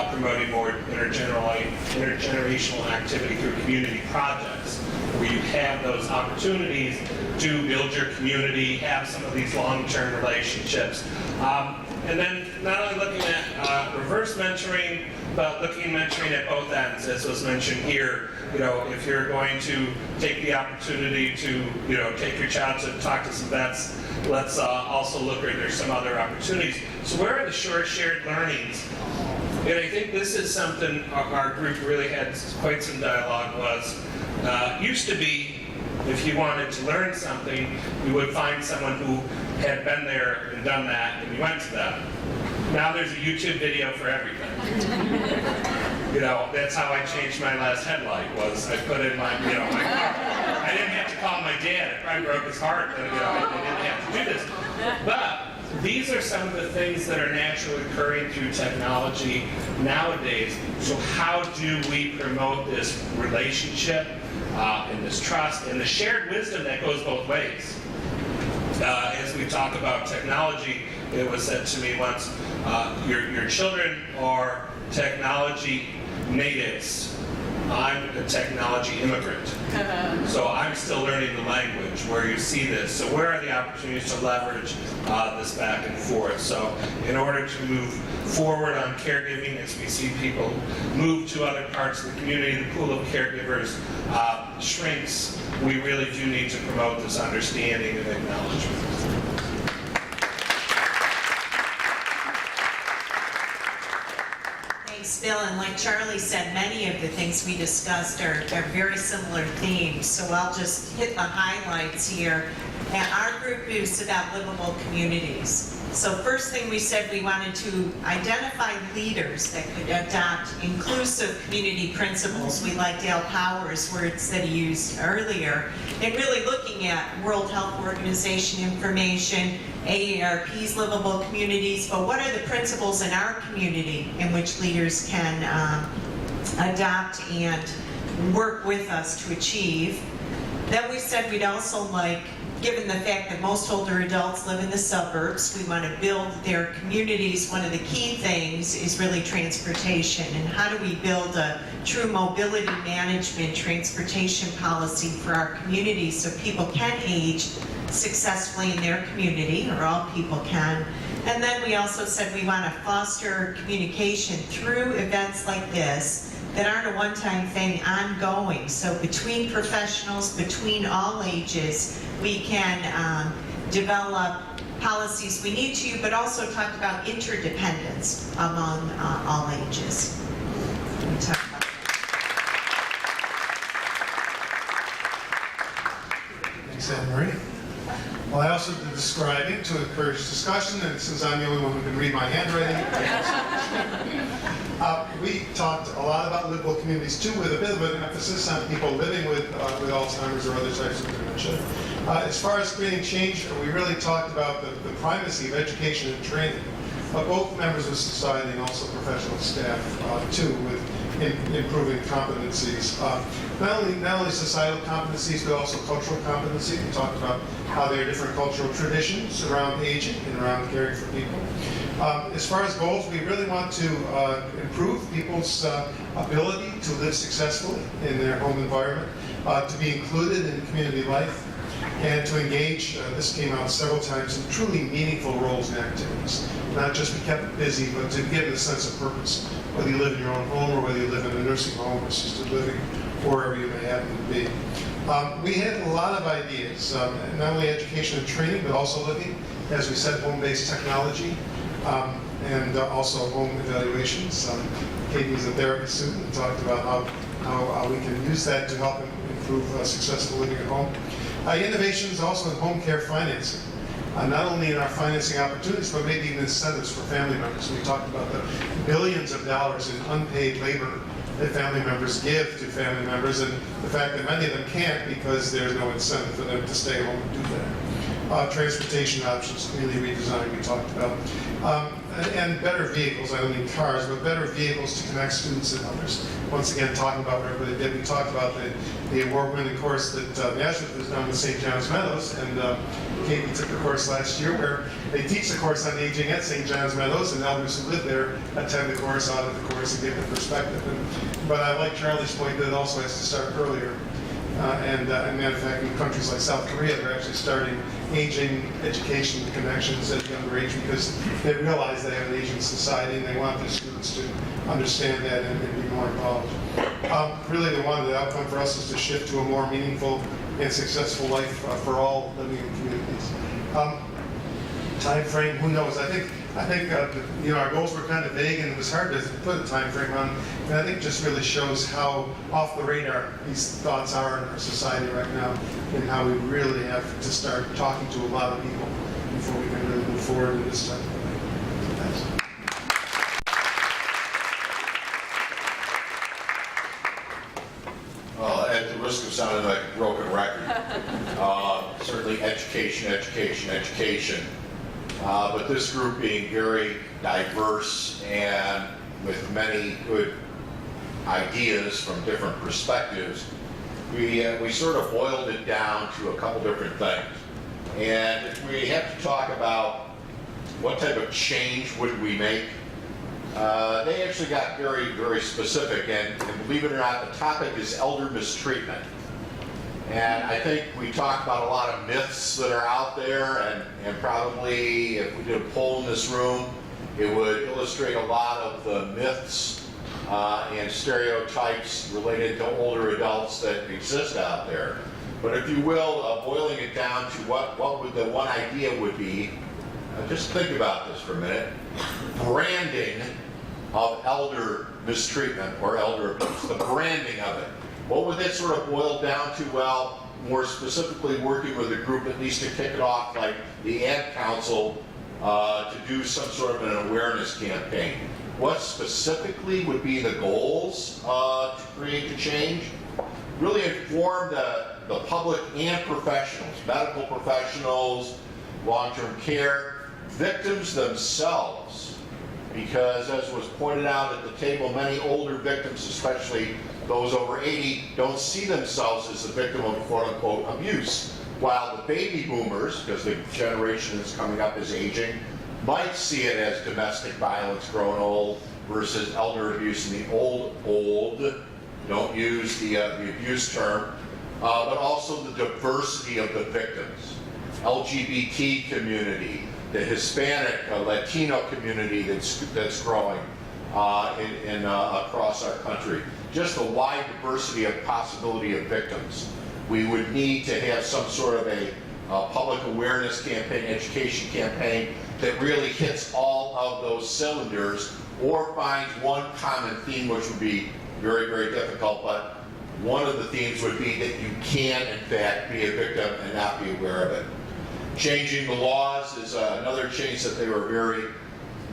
promoting more intergenerational activity through community projects, where you have those opportunities to build your community, have some of these long-term relationships. And then not only looking at reverse mentoring, but looking at mentoring at both ends, as was mentioned here. If you're going to take the opportunity to, take your child to talk to some vets, let's also look at there's some other opportunities. So where are the shared learnings? And I think this is something our group really had quite some dialogue was, used to be, if you wanted to learn something, you would find someone who had been there and done that, and you went to them. Now there's a YouTube video for everything. That's how I changed my last headlight, was I put in my car. I didn't have to call my dad. It probably broke his heart. I didn't have to do this. But these are some of the things that are naturally occurring through technology nowadays. So how do we promote this relationship and this trust and the shared wisdom that goes both ways? As we talk about technology, it was said to me once, your children are technology natives. I'm a technology immigrant. So I'm still learning the language where you see this. So where are the opportunities to leverage this back and forth? So in order to move forward on caregiving, as we see people move to other parts of the community, the pool of caregivers shrinks, we really do need to promote this understanding and acknowledgement. Thanks, Bill. And like Charlie said, many of the things we discussed are very similar themes. So I'll just hit the highlights here. And our group is about livable communities. So first thing we said, we wanted to identify leaders that could adopt inclusive community principles. We liked Al Power's words that he used earlier. And really looking at World Health Organization information, AARP's livable communities, but what are the principles in our community in which leaders can adopt and work with us to achieve. Then we said we'd also like, given the fact that most older adults live in the suburbs, we want to build their communities. One of the key things is really transportation, and how do we build a true mobility management transportation policy for our communities so people can age successfully in their community, or all people can. And then we also said we want to foster communication through events like this that aren't a one-time thing, ongoing. So between professionals, between all ages, we can develop policies we need to, but also talked about interdependence among all ages. We talked about Thanks, Anne-Marie. Well, I also did describing to encourage discussion, and since I'm the only one who can read my handwriting, we talked a lot about livable communities too, with a bit of an emphasis on people living with Alzheimer's or other types of dementia. As far as creating change, we really talked about the primacy of education and training of both members of society and also professional staff too, with improving competencies. Not only societal competencies, but also cultural competencies. We talked about how there are different cultural traditions around aging and around caring for people. As far as goals, we really want to improve people's ability to live successfully in their home environment, to be included in community life, and to engage, this came out several times, in truly meaningful roles and activities. Not just be kept busy, but to give it a sense of purpose, whether you live in your own home or whether you live in a nursing home or assisted living, or wherever you may happen to be. We had a lot of ideas, not only education and training, but also looking, as we said, home-based technology, and also home evaluations. Katie's a therapist student and talked about how we can use that to help improve successful living at home. Innovations also in home care financing, not only in our financing opportunities, but maybe even incentives for family members. We talked about the billions of dollars in unpaid labor that family members give to family members, and the fact that many of them can't because there's no incentive for them to stay home and do that. Transportation options, community redesign we talked about. And better vehicles, I don't mean cars, but better vehicles to connect students and others. Once again, talking about what everybody did, we talked about the award-winning course that Nazareth has done with St. John's Meadows, and Katie took a course last year where they teach the course on aging at St. John's Meadows, and elders who live there attend the course, audit the course, and get the perspective. But I like Charlie's point that it also has to start earlier. And matter of fact, in countries like South Korea, they're actually starting aging education connections at a younger age because they realize they have an aging society and they want their students to understand that and be more involved. Really, the outcome for us is to shift to a more meaningful and successful life for all living in communities. Time frame, who knows? I think our goals were kind of vague and it was hard to put a time frame on. And I think it just really shows how off the radar these thoughts are in our society right now, and how we really have to start talking to a lot of people before we can really move forward in this type of way. Thanks. Well, at the risk of sounding like a broken record, certainly education. But this group being very diverse and with many good ideas from different perspectives, we sort of boiled it down to a couple different things. And if we have to talk about what type of change would we make, they actually got very, very specific, and believe it or not, the topic is elder mistreatment. And I think we talked about a lot of myths that are out there, and probably if we did a poll in this room, it would illustrate a lot of the myths and stereotypes related to older adults that exist out there. But if you will, boiling it down to what would the one idea would be, just think about this for a minute. Branding of elder mistreatment or elder abuse, the branding of it. What would that sort of boil down to? Well, more specifically working with a group at least to kick it off, like the Ad Council, to do some sort of an awareness campaign. What specifically would be the goals to create the change? Really inform the public and professionals, medical professionals, long-term care, victims themselves. Because as was pointed out at the table, many older victims, especially those over 80, don't see themselves as the victim of quote-unquote abuse. While the baby boomers, because the generation that's coming up is aging, might see it as domestic violence growing old versus elder abuse in the old. Don't use the abuse term, but also the diversity of the victims. LGBT community, the Hispanic, Latino community that's growing across our country. Just a wide diversity of possibility of victims. We would need to have some sort of a public awareness campaign, education campaign that really hits all of those cylinders or finds one common theme, which would be very, very difficult, but one of the themes would be that you can, in fact, be a victim and not be aware of it. Changing the laws is another change that they were very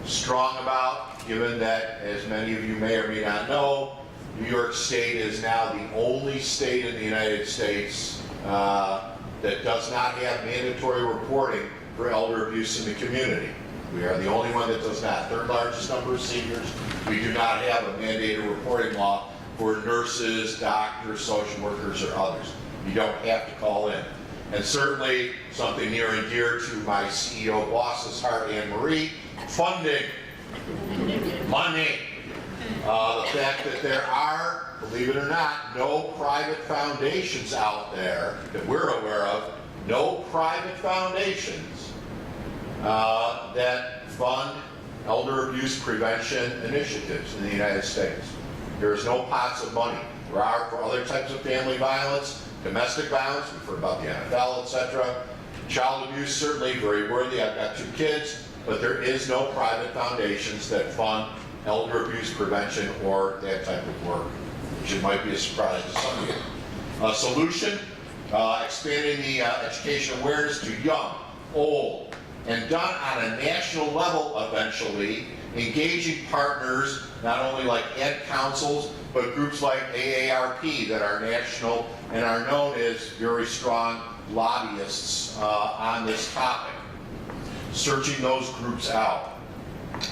strong about, given that, as many of you may or may not know, New York State is now the only state in the United States that does not have mandatory reporting for elder abuse in the community. We are the only one that does not. Third largest number of seniors. We do not have a mandated reporting law for nurses, doctors, social workers, or others. You don't have to call in. And certainly, something near and dear to my CEO boss's heart, Anne Marie, funding. Money. The fact that there are, believe it or not, no private foundations out there that we're aware of, no private foundations that fund elder abuse prevention initiatives in the United States. There is no pots of money. There are for other types of family violence, domestic violence, we've heard about the NFL, etc. Child abuse, certainly very worthy. I've got 2 kids, but there is no private foundations that fund elder abuse prevention or that type of work, which it might be a surprise to some of you. A solution, expanding the education awareness to young, old, and done on a national level eventually, engaging partners, not only like Ad Councils, but groups like AARP that are national and are known as very strong lobbyists on this topic. Searching those groups out.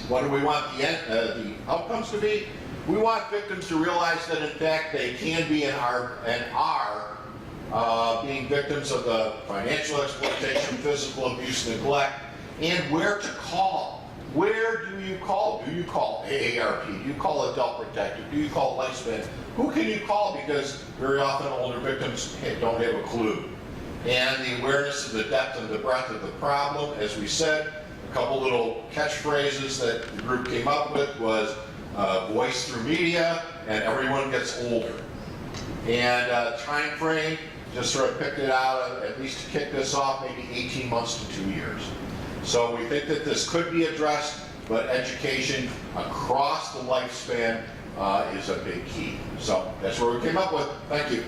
What do we want the outcomes to be? We want victims to realize that in fact they can be and are being victims of the financial exploitation, physical abuse, neglect, and where to call. Where do you call? Do you call AARP? Do you call Adult Protective? Do you call Lifespan? Who can you call? Because very often older victims don't have a clue. And the awareness of the depth and the breadth of the problem, as we said, a couple little catchphrases that the group came up with was voice through media and everyone gets older. And time frame, just sort of picked it out, at least to kick this off, maybe 18 months to 2 years. So we think that this could be addressed, but education across the lifespan is a big key. So that's what we came up with. Thank you.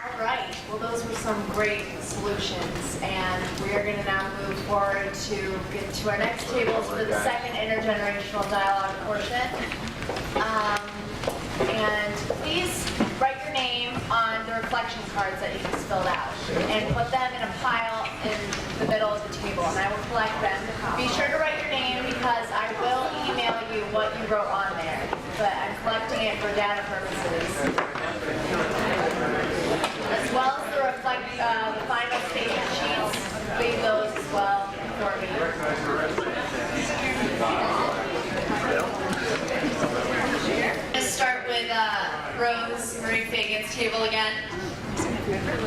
All right, well, those were some great solutions, and we are going to now move forward to get to our next tables for the second intergenerational dialogue portion. And please write your name on the reflection cards that you just filled out and put them in a pile in the middle of the table, and I will collect them. Be sure to write your name because I will email you what you wrote on there, but I'm collecting it for data purposes. As well as the final statement sheets, leave those as well.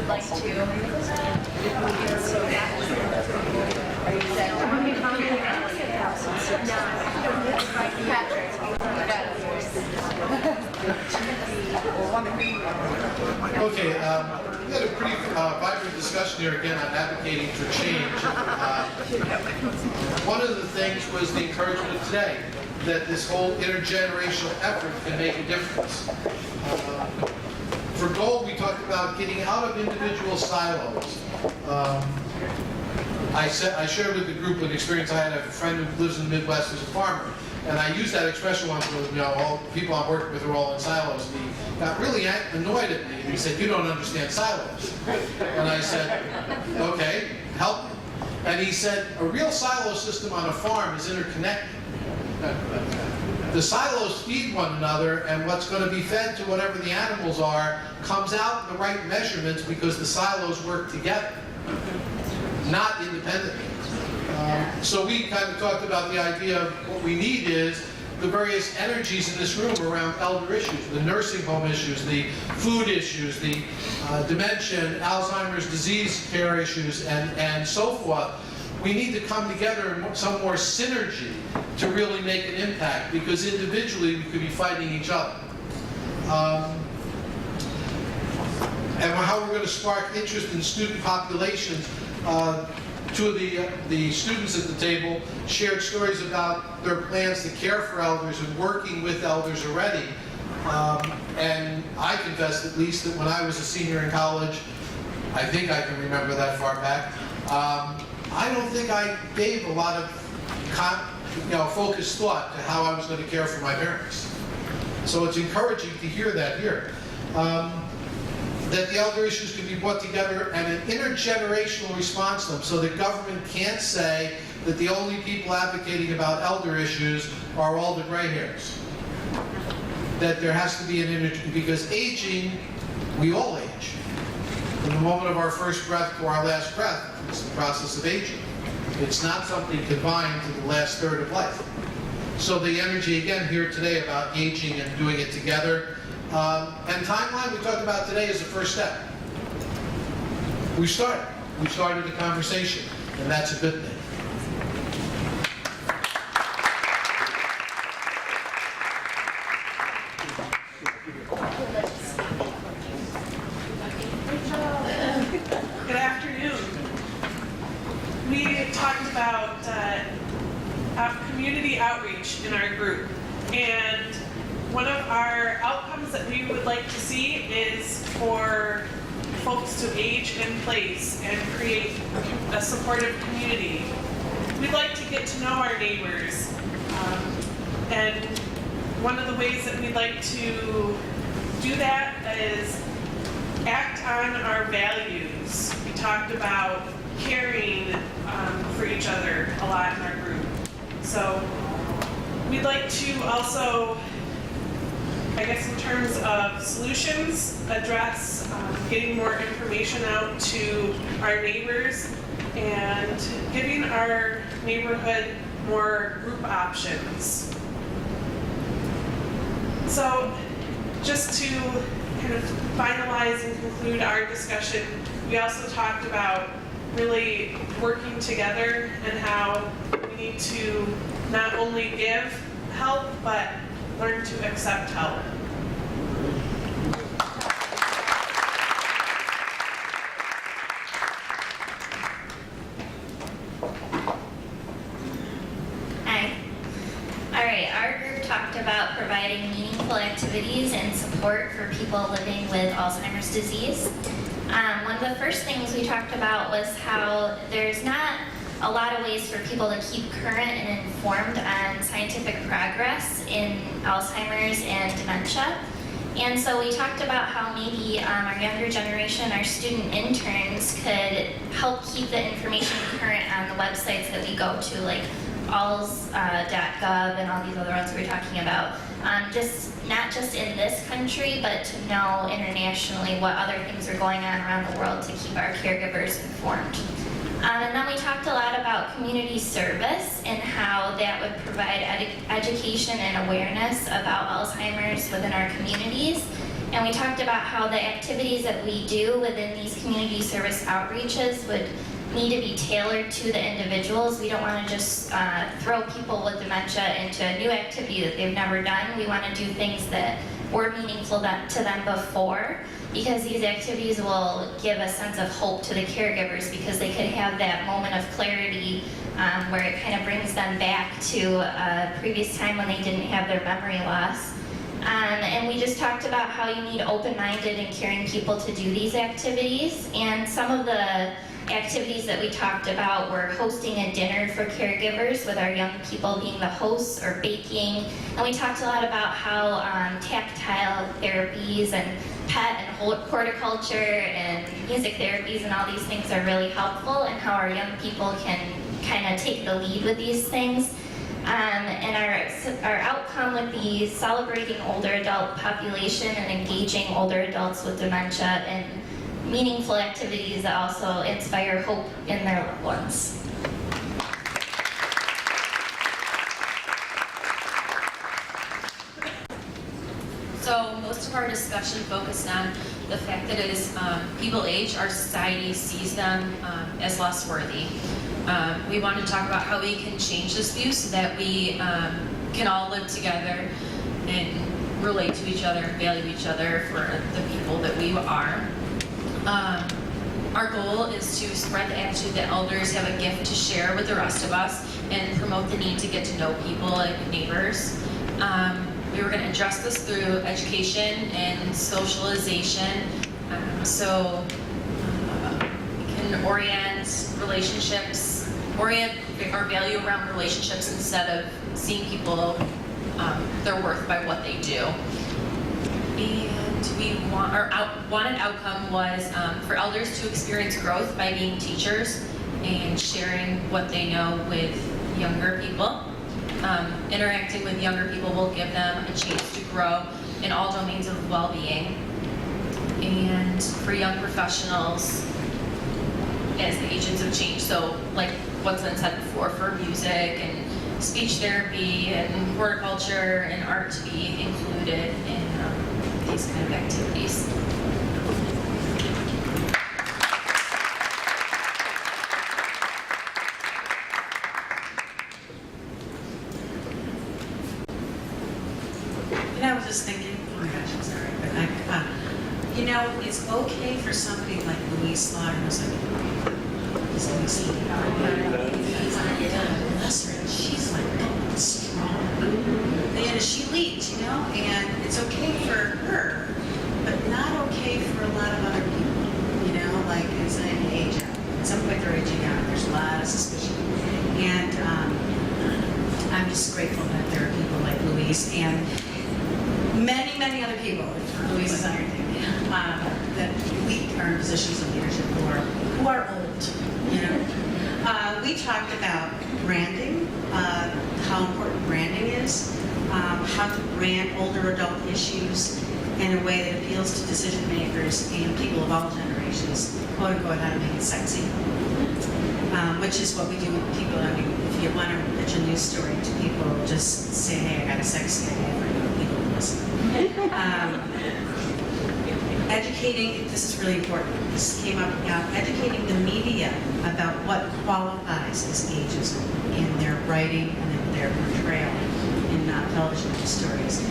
would like to. Okay, we had a pretty vibrant discussion here again on advocating for change. One of the things was the encouragement today that this whole intergenerational effort can make a difference. For goal, we talked about getting out of individual silos. I shared with the group an experience I had. A friend who lives in the Midwest who's a farmer, and I used that expression once with, all the people I'm working with are all in silos. And he got really annoyed at me, and he said, "You don't understand silos." And I said, "Okay, help me." And he said, "A real silo system on a farm is interconnected. The silos feed one another, and what's going to be fed to whatever the animals are comes out in the right measurements because the silos work together, not independently." So we kind of talked about the idea of what we need is the various energies in this room around elder issues, the nursing home issues, the food issues, the dementia and Alzheimer's disease care issues, and so forth. We need to come together in some more synergy to really make an impact, because individually we could be fighting each other. And how we're going to spark interest in student populations. Two of the students at the table shared stories about their plans to care for elders and working with elders already. And I confess, at least, that when I was a senior in college, I think I can remember that far back, I don't think I gave a lot of focused thought to how I was going to care for my parents. So it's encouraging to hear that here. That the elder issues can be brought together and an intergenerational response to them, so that government can't say that the only people advocating about elder issues are all the gray hairs. That there has to be because aging, we all age. From the moment of our first breath to our last breath, it's the process of aging. It's not something confined to the last third of life. So the energy again here today about aging and doing it together. And timeline we talked about today is the first step. We started the conversation, and that's a good thing. Good afternoon. We talked about community outreach in our group, and one of our outcomes that we would like to see is for folks to age in place and create a supportive community. We'd like to get to know our neighbors, and one of the ways that we'd like to do that is act on our values. We talked about caring for each other a lot in our group. So we'd like to also, I guess in terms of solutions, address getting more information out to our neighbors and giving our neighborhood more group options. So just to kind of finalize and conclude our discussion, we also talked about really working together and how we need to not only give help, but learn to accept help. Hi. All right, our group talked about providing meaningful activities and support for people living with Alzheimer's disease. One of the first things we talked about was how there's not a lot of ways for people to keep current and informed on scientific progress in Alzheimer's and dementia. And so we talked about how maybe our younger generation, our student interns, could help keep the information current on the websites that we go to, like alz.gov and all these other ones we were talking about. Not just in this country, but to know internationally what other things are going on around the world to keep our caregivers informed. And then we talked a lot about community service and how that would provide education and awareness about Alzheimer's within our communities, And we talked about how the activities that we do within these community service outreaches would need to be tailored to the individuals. We don't want to just throw people with dementia into a new activity that they've never done. We want to do things that were meaningful to them before, because these activities will give a sense of hope to the caregivers, because they could have that moment of clarity where it kind of brings them back to a previous time when they didn't have their memory loss. And we just talked about how you need open-minded and caring people to do these activities. And some of the activities that we talked about were hosting a dinner for caregivers with our young people being the hosts, or baking. And we talked a lot about how tactile therapies and pet and horticulture and music therapies and all these things are really helpful, and how our young people can kind of take the lead with these things. And our outcome would be celebrating older adult population and engaging older adults with dementia and meaningful activities that also inspire hope in their loved ones. So most of our discussion focused on the fact that as people age, our society sees them as less worthy. We wanted to talk about how we can change this view so that we can all live together and relate to each other and value each other for the people that we are. Our goal is to spread the attitude that elders have a gift to share with the rest of us and promote the need to get to know people like neighbors. We were going to address this through education and socialization, so we can orient relationships, orient our value around relationships instead of seeing people their worth by what they do. And we want, our wanted outcome was for elders to experience growth by being teachers and sharing what they know with younger people. Interacting with younger people will give them a chance to grow in all domains of well-being. And for young professionals, as the agents of change, so like what's been said before, for music and speech therapy and horticulture and art to be included in these kind of activities. And I was just thinking, oh my gosh, I'm sorry, but you know, it's okay for somebody like Louise Slaughter, who's like, is Louise bless her, and she's like strong. And she leads, you know, and it's okay for her, but not okay for a lot of other people, you know, like as they age out. At some point they're aging out, there's a lot of suspicion. And I'm just grateful that there are people like Louise and many, many other people, Louise is on your thing, that we are in positions of leadership who are old, you know. We talked about branding, how important branding is, how to brand older adult issues in a way that appeals to decision makers and people of all generations, quote unquote, how to make it sexy, which is what we do with people. I mean, if you want to pitch a news story to people, just say, hey, I got a sexy idea for you, people will listen. Educating, this is really important, this came up, educating the media about what qualifies as ageism in their writing and in their portrayal in television stories.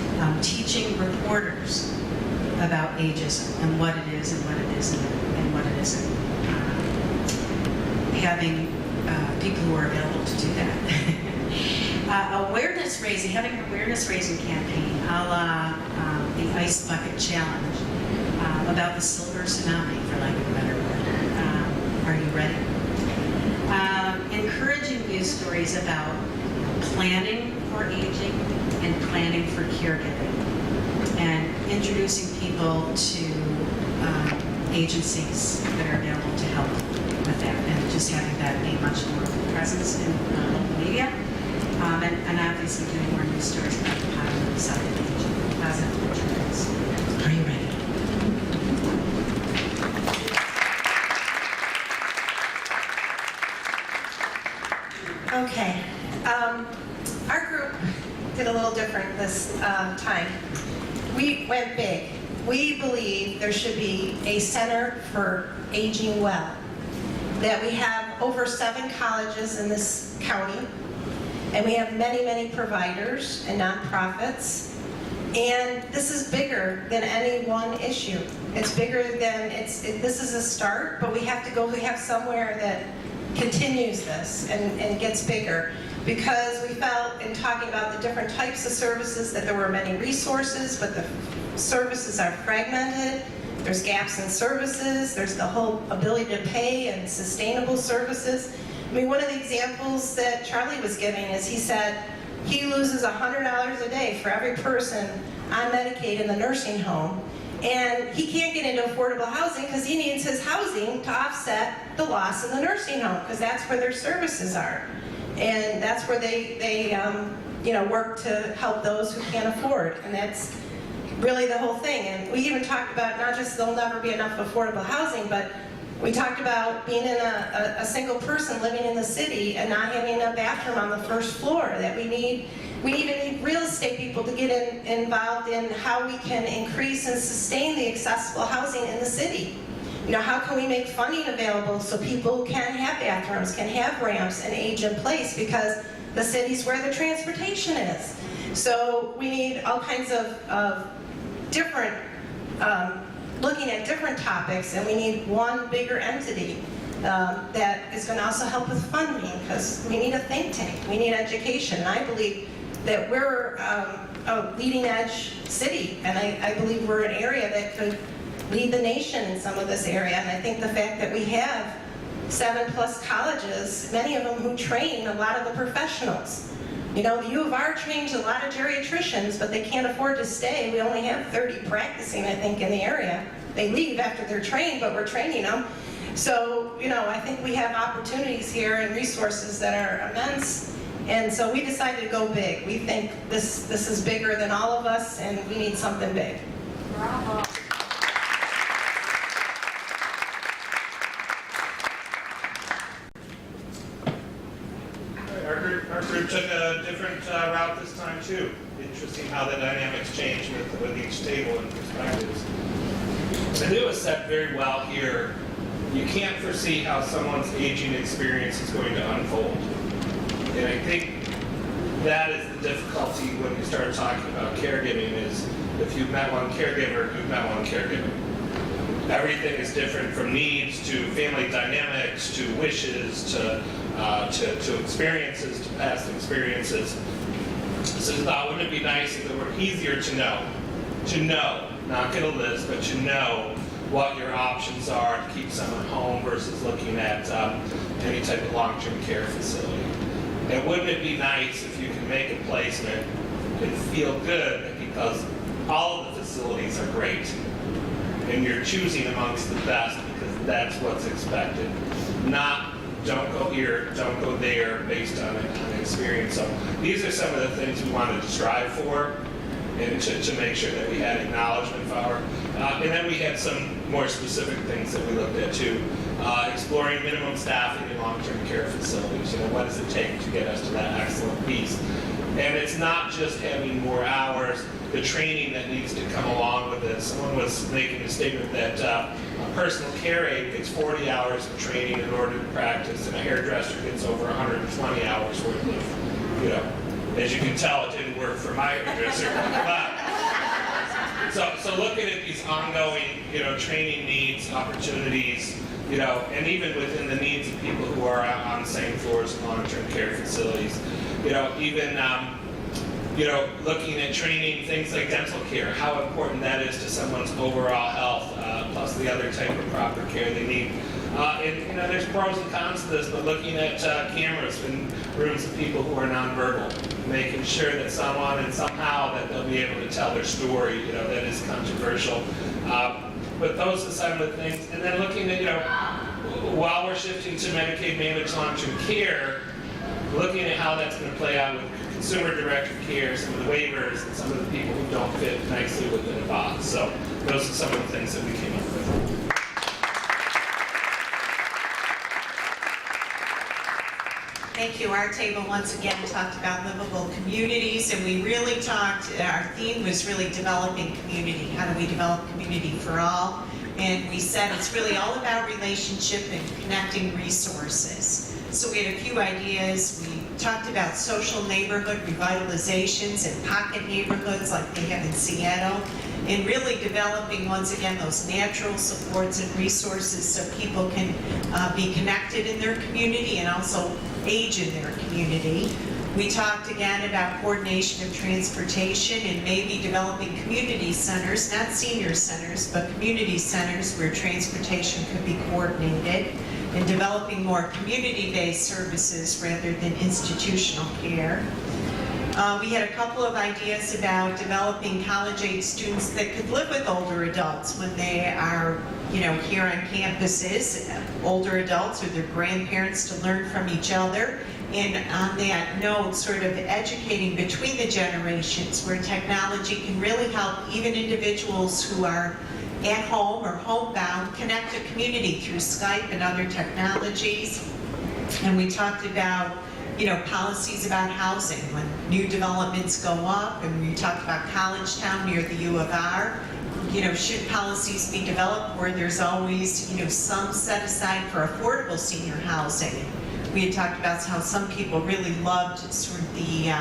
Teaching reporters about ageism and what it is and what it isn't and what it isn't. Having people who are available to do that. Awareness raising, having an awareness raising campaign a la the Ice Bucket Challenge about the silver tsunami, for lack of a better word. Are you ready? Encouraging news stories about planning for aging and planning for caregiving, and introducing people to agencies that are available to help with that, and just having that be much more presence in local media, and obviously doing more news stories about the positive side of aging, positive portrayals. Are you ready? Okay, our group did a little different this time. We went big. we believe there should be a center for aging well. That we have over 7 colleges in this county, and we have many, many providers and nonprofits. And this is bigger than any one issue. It's bigger than, this is a start, but we have to have somewhere that continues this and gets bigger. Because we felt in talking about the different types of services that there were many resources, but the services are fragmented. There's gaps in services. There's the whole ability to pay and sustainable services. I mean, one of the examples that Charlie was giving is he said he loses $100 a day for every person on Medicaid in the nursing home. And he can't get into affordable housing because he needs his housing to offset the loss in the nursing home, because that's where their services are. And that's where they work to help those who can't afford. And that's really the whole thing. And we even talked about not just there'll never be enough affordable housing, but we talked about being in a single person living in the city and not having a bathroom on the first floor, that we even need real estate people to get involved in how we can increase and sustain the accessible housing in the city. You know, how can we make funding available so people can have bathrooms, can have ramps and age in place, because the city's where the transportation is. So we need all kinds of different, looking at different topics, and we need one bigger entity that is going to also help with funding, because we need a think tank, we need education. And I believe that we're a leading edge city, and I believe we're an area that could lead the nation in some of this area. And I think the fact that we have 7+ colleges, many of them who train a lot of the professionals. You know, the U of R trains a lot of geriatricians, but they can't afford to stay. We only have 30 practicing, I think, in the area. They leave after they're trained, but we're training them. So, you know, I think we have opportunities here and resources that are immense. And so we decided to go big. We think this is bigger than all of us, and we need something big. Bravo. Our group took a different route this time too. Interesting how the dynamics change with each table and perspectives. And it was said very well here, you can't foresee how someone's aging experience is going to unfold. And I think that is the difficulty when you start talking about caregiving, is if you've met one caregiver, you've met one caregiver. Everything is different, from needs to family dynamics to wishes to experiences, to past experiences. So I thought, wouldn't it be nice if it were easier to know, not get a list, but to know what your options are to keep someone home versus looking at any type of long-term care facility. And wouldn't it be nice if you can make a placement and feel good because all of the facilities are great and you're choosing amongst the best because that's what's expected, not don't go here, don't go there based on experience. So these are some of the things we wanted to strive for and to make sure that we had acknowledgement for. And then we had some more specific things that we looked at too. Exploring minimum staffing in long-term care facilities. You know, what does it take to get us to that excellent piece? And it's not just having more hours, the training that needs to come along with it. Someone was making a statement that a personal care aide gets 40 hours of training in order to practice, and a hairdresser gets over 120 hours worth of, you know, as you can tell, it didn't work for my hairdresser. So looking at these ongoing, you know, training needs, opportunities, you know, and even within the needs of people who are on the same floors in long-term care facilities, you know, even, you know, looking at training things like dental care, how important that is to someone's overall health, plus the other type of proper care they need. And, you know, there's pros and cons to this, but looking at cameras in rooms of people who are nonverbal, making sure that someone and somehow that they'll be able to tell their story, you know, that is controversial. But those are some of the things. And then looking at, you know, while we're shifting to Medicaid managed long-term care, looking at how that's going to play out with consumer-directed care, some of the waivers, and some of the people who don't fit nicely within a box. So those are some of the things that we came up with. Thank you. Our table once again talked about livable communities, and we really talked, our theme was really developing community. How do we develop community? community for all. And we said it's really all about relationship and connecting resources. So we had a few ideas. We talked about social neighborhood revitalizations and pocket neighborhoods like they have in Seattle, and really developing, once again, those natural supports and resources so people can be connected in their community and also age in their community. We talked again about coordination of transportation and maybe developing community centers, not senior centers, but community centers where transportation could be coordinated, and developing more community-based services rather than institutional care. We had a couple of ideas about developing college-age students that could live with older adults when they are, here on campuses, older adults or their grandparents, to learn from each other. And on that note, sort of educating between the generations where technology can really help even individuals who are at home or homebound connect to community through Skype and other technologies. And we talked about policies about housing when new developments go up, and we talked about College Town near the U of R. Should policies be developed where there's always, some set aside for affordable senior housing? We had talked about how some people really loved sort of the,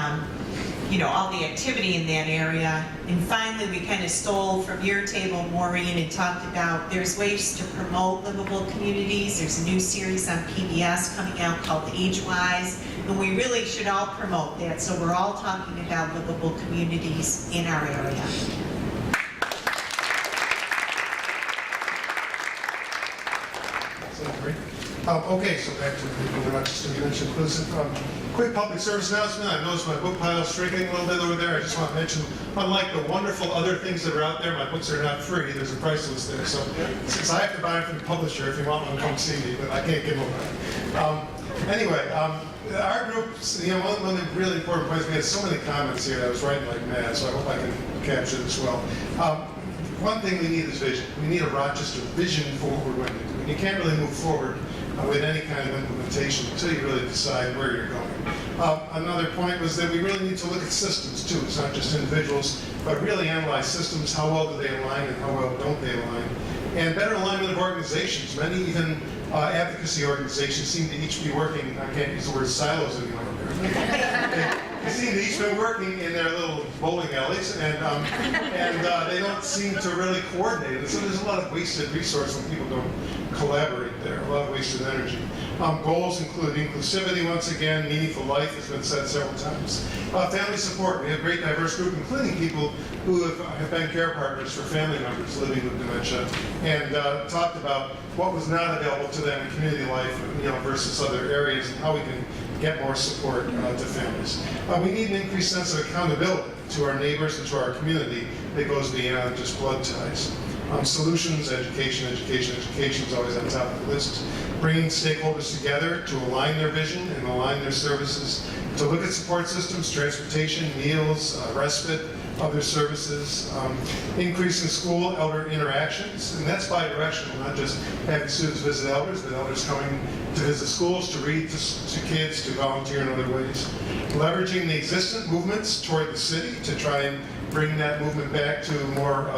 all the activity in that area. And finally, we kind of stole from your table, Maureen, and talked about there's ways to promote livable communities. There's a new series on PBS coming out called Age-Wise, and we really should all promote that. So we're all talking about livable communities in our area. Okay, so back to the Rochester Mention Inclusive. Quick public service announcement. I noticed my book pile is shrinking a little bit over there. I just want to mention, unlike the wonderful other things that are out there, my books are not free. There's a price list there. So since I have to buy them from the publisher, if you want one, come see me, but I can't give them away. Anyway, our group, one of the really important points, we had so many comments here. I was writing like mad, so I hope I can capture this well. One thing we need is vision. We need a Rochester vision for what we're going to do. And you can't really move forward with any kind of implementation until you really decide where you're going. Another point was that we really need to look at systems too. It's not just individuals, but really analyze systems. How well do they align and how well don't they align? And better alignment of organizations. Many even advocacy organizations seem to each be working, I can't use the word silos anymore. They seem to each be working in their little bowling alleys, and they don't seem to really coordinate. And so there's a lot of wasted resource when people don't collaborate there, a lot of wasted energy. Goals include inclusivity, once again, meaningful life has been said several times. Family support, we have a great diverse group, including people who have been care partners for family members living with dementia, and talked about what was not available to them in community life, versus other areas, and how we can get more support to families. We need an increased sense of accountability to our neighbors and to our community that goes beyond just blood ties. Solutions, education is always on top of the list. Bringing stakeholders together to align their vision and align their services, to look at support systems, transportation, meals, respite, other services, increasing school elder interactions, and that's bi-directional, not just having students visit elders, but elders coming to visit schools, to read to kids, to volunteer in other ways. Leveraging the existing movements toward the city to try and bring that movement back to more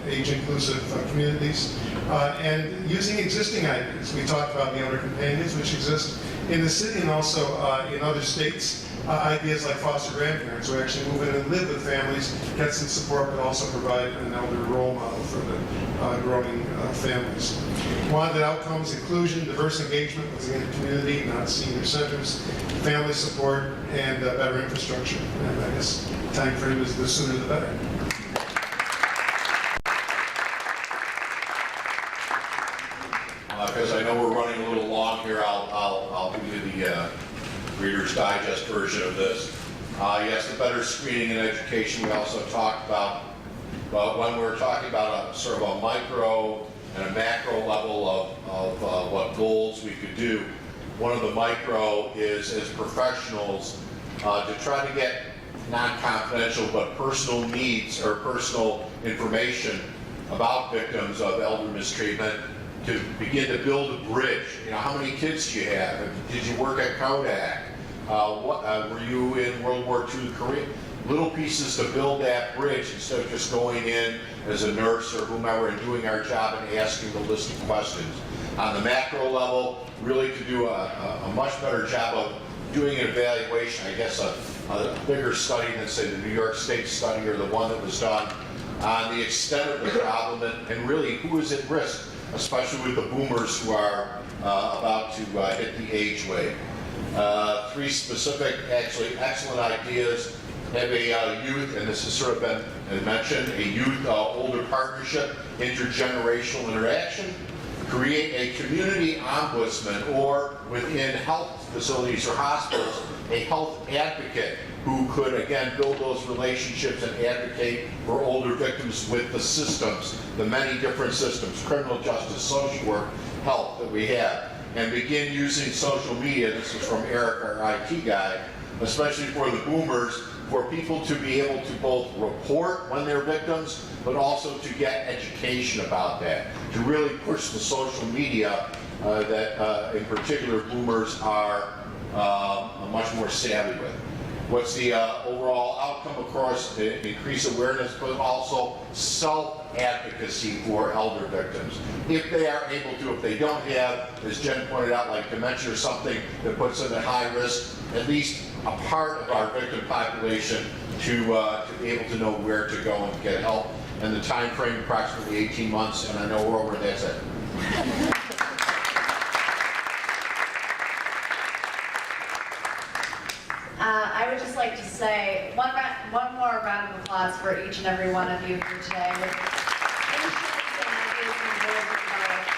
age-inclusive communities, and using existing ideas. We talked about the elder companions, which exist in the city and also in other states. Ideas like foster grandparents who actually move in and live with families, get some support, but also provide an elder role model for the growing families. Wanted outcomes, inclusion, diverse engagement within the community, not senior centers, family support, and better infrastructure. And I guess time frame is the sooner the better. Because I know we're running a little long here, I'll give you the Reader's Digest version of this. Yes, the better screening and education we also talked about. But when we're talking about a sort of a micro and a macro level of what goals we could do, one of the micro is as professionals to try to get non-confidential but personal needs or personal information about victims of elder mistreatment, to begin to build a bridge. How many kids do you have? Did you work at Kodak? Were you in World War II Korea? little pieces to build that bridge instead of just going in as a nurse or whomever and doing our job and asking the list of questions. On the macro level, really to do a much better job of doing an evaluation, I guess a bigger study than say the New York State study or the one that was done on the extent of the problem and really who is at risk, especially with the boomers who are about to hit the age wave. 3 specific, actually excellent ideas. Have a youth, and this has sort of been mentioned, a youth-older partnership, intergenerational interaction. Create a community ombudsman, or within health facilities or hospitals, a health advocate who could, again, build those relationships and advocate for older victims with the systems, the many different systems, criminal justice, social work, health that we have. And begin using social media, this is from Eric, our IT guy, especially for the boomers, for people to be able to both report when they're victims, but also to get education about that, to really push the social media that in particular boomers are much more savvy with. What's the overall outcome? Of course, increase awareness, but also self-advocacy for elder victims. If they are able to, if they don't have, as Jen pointed out, like dementia or something that puts them at high risk, at least a part of our victim population to be able to know where to go and get help. And the time frame, approximately 18 months, and I know we're over, that's it. I would just like to say one more round of applause for each and every one of you here today. With instruments and ideas and goals developed.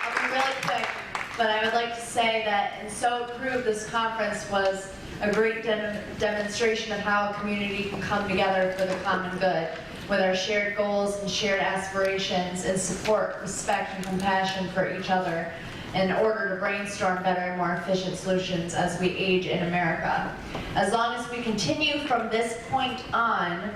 I'll be really quick, but I would like to say that and so approved this conference was a great demonstration of how a community can come together for the common good, with our shared goals and shared aspirations and support, respect, and compassion for each other, in order to brainstorm better and more efficient solutions as we age in America. As long as we continue from this point on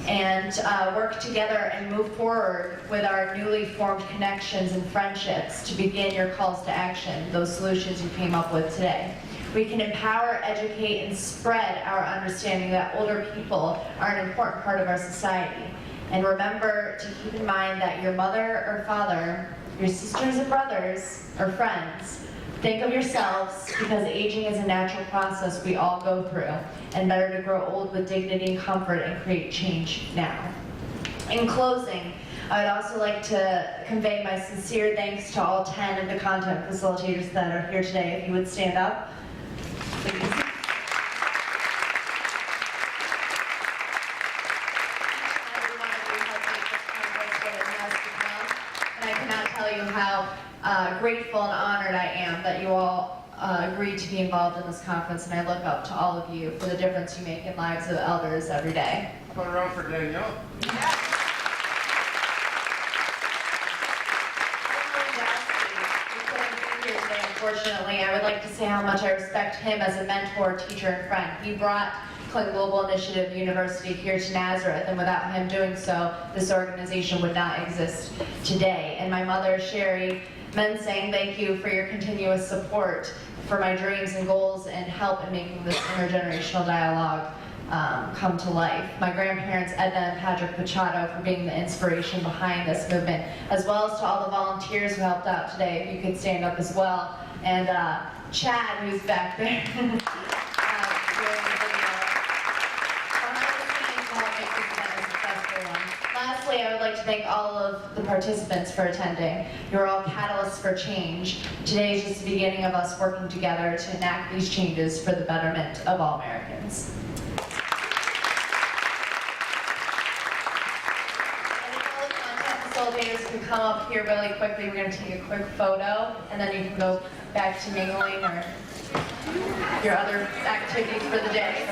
and work together and move forward with our newly formed connections and friendships to begin your calls to action, those solutions you came up with today. We can empower, educate, and spread our understanding that older people are an important part of our society. And remember to keep in mind that your mother or father, your sisters and brothers, or friends, think of yourselves, because aging is a natural process we all go through, and better to grow old with dignity and comfort and create change now. In closing, I would also like to convey my sincere thanks to all 10 of the content facilitators that are here today. If you would stand up, please. How grateful and honored I am that you all agreed to be involved in this conference, and I look up to all of you for the difference you make in lives of elders every day. Put it around for Danielle. Unfortunately, I would like to say how much I respect him as a mentor, teacher, and friend. He brought Clinton Global Initiative University here to Nazareth, and without him doing so, this organization would not exist today. And my mother, Sherry Mensing, thank you for your continuous support for my dreams and goals and help in making this intergenerational dialogue come to life. My grandparents, Edna and Patrick Pachado, for being the inspiration behind this movement, as well as to all the volunteers who helped out today. If you could stand up as well. And Chad, who's back there. Lastly, I would like to thank all of the participants for attending. You're all catalysts for change. Today is just the beginning of us working together to enact these changes for the betterment of all Americans. Facilitators can come up here really quickly. We're going to take a quick photo, and then you can go back to mingling or your other activities for the day.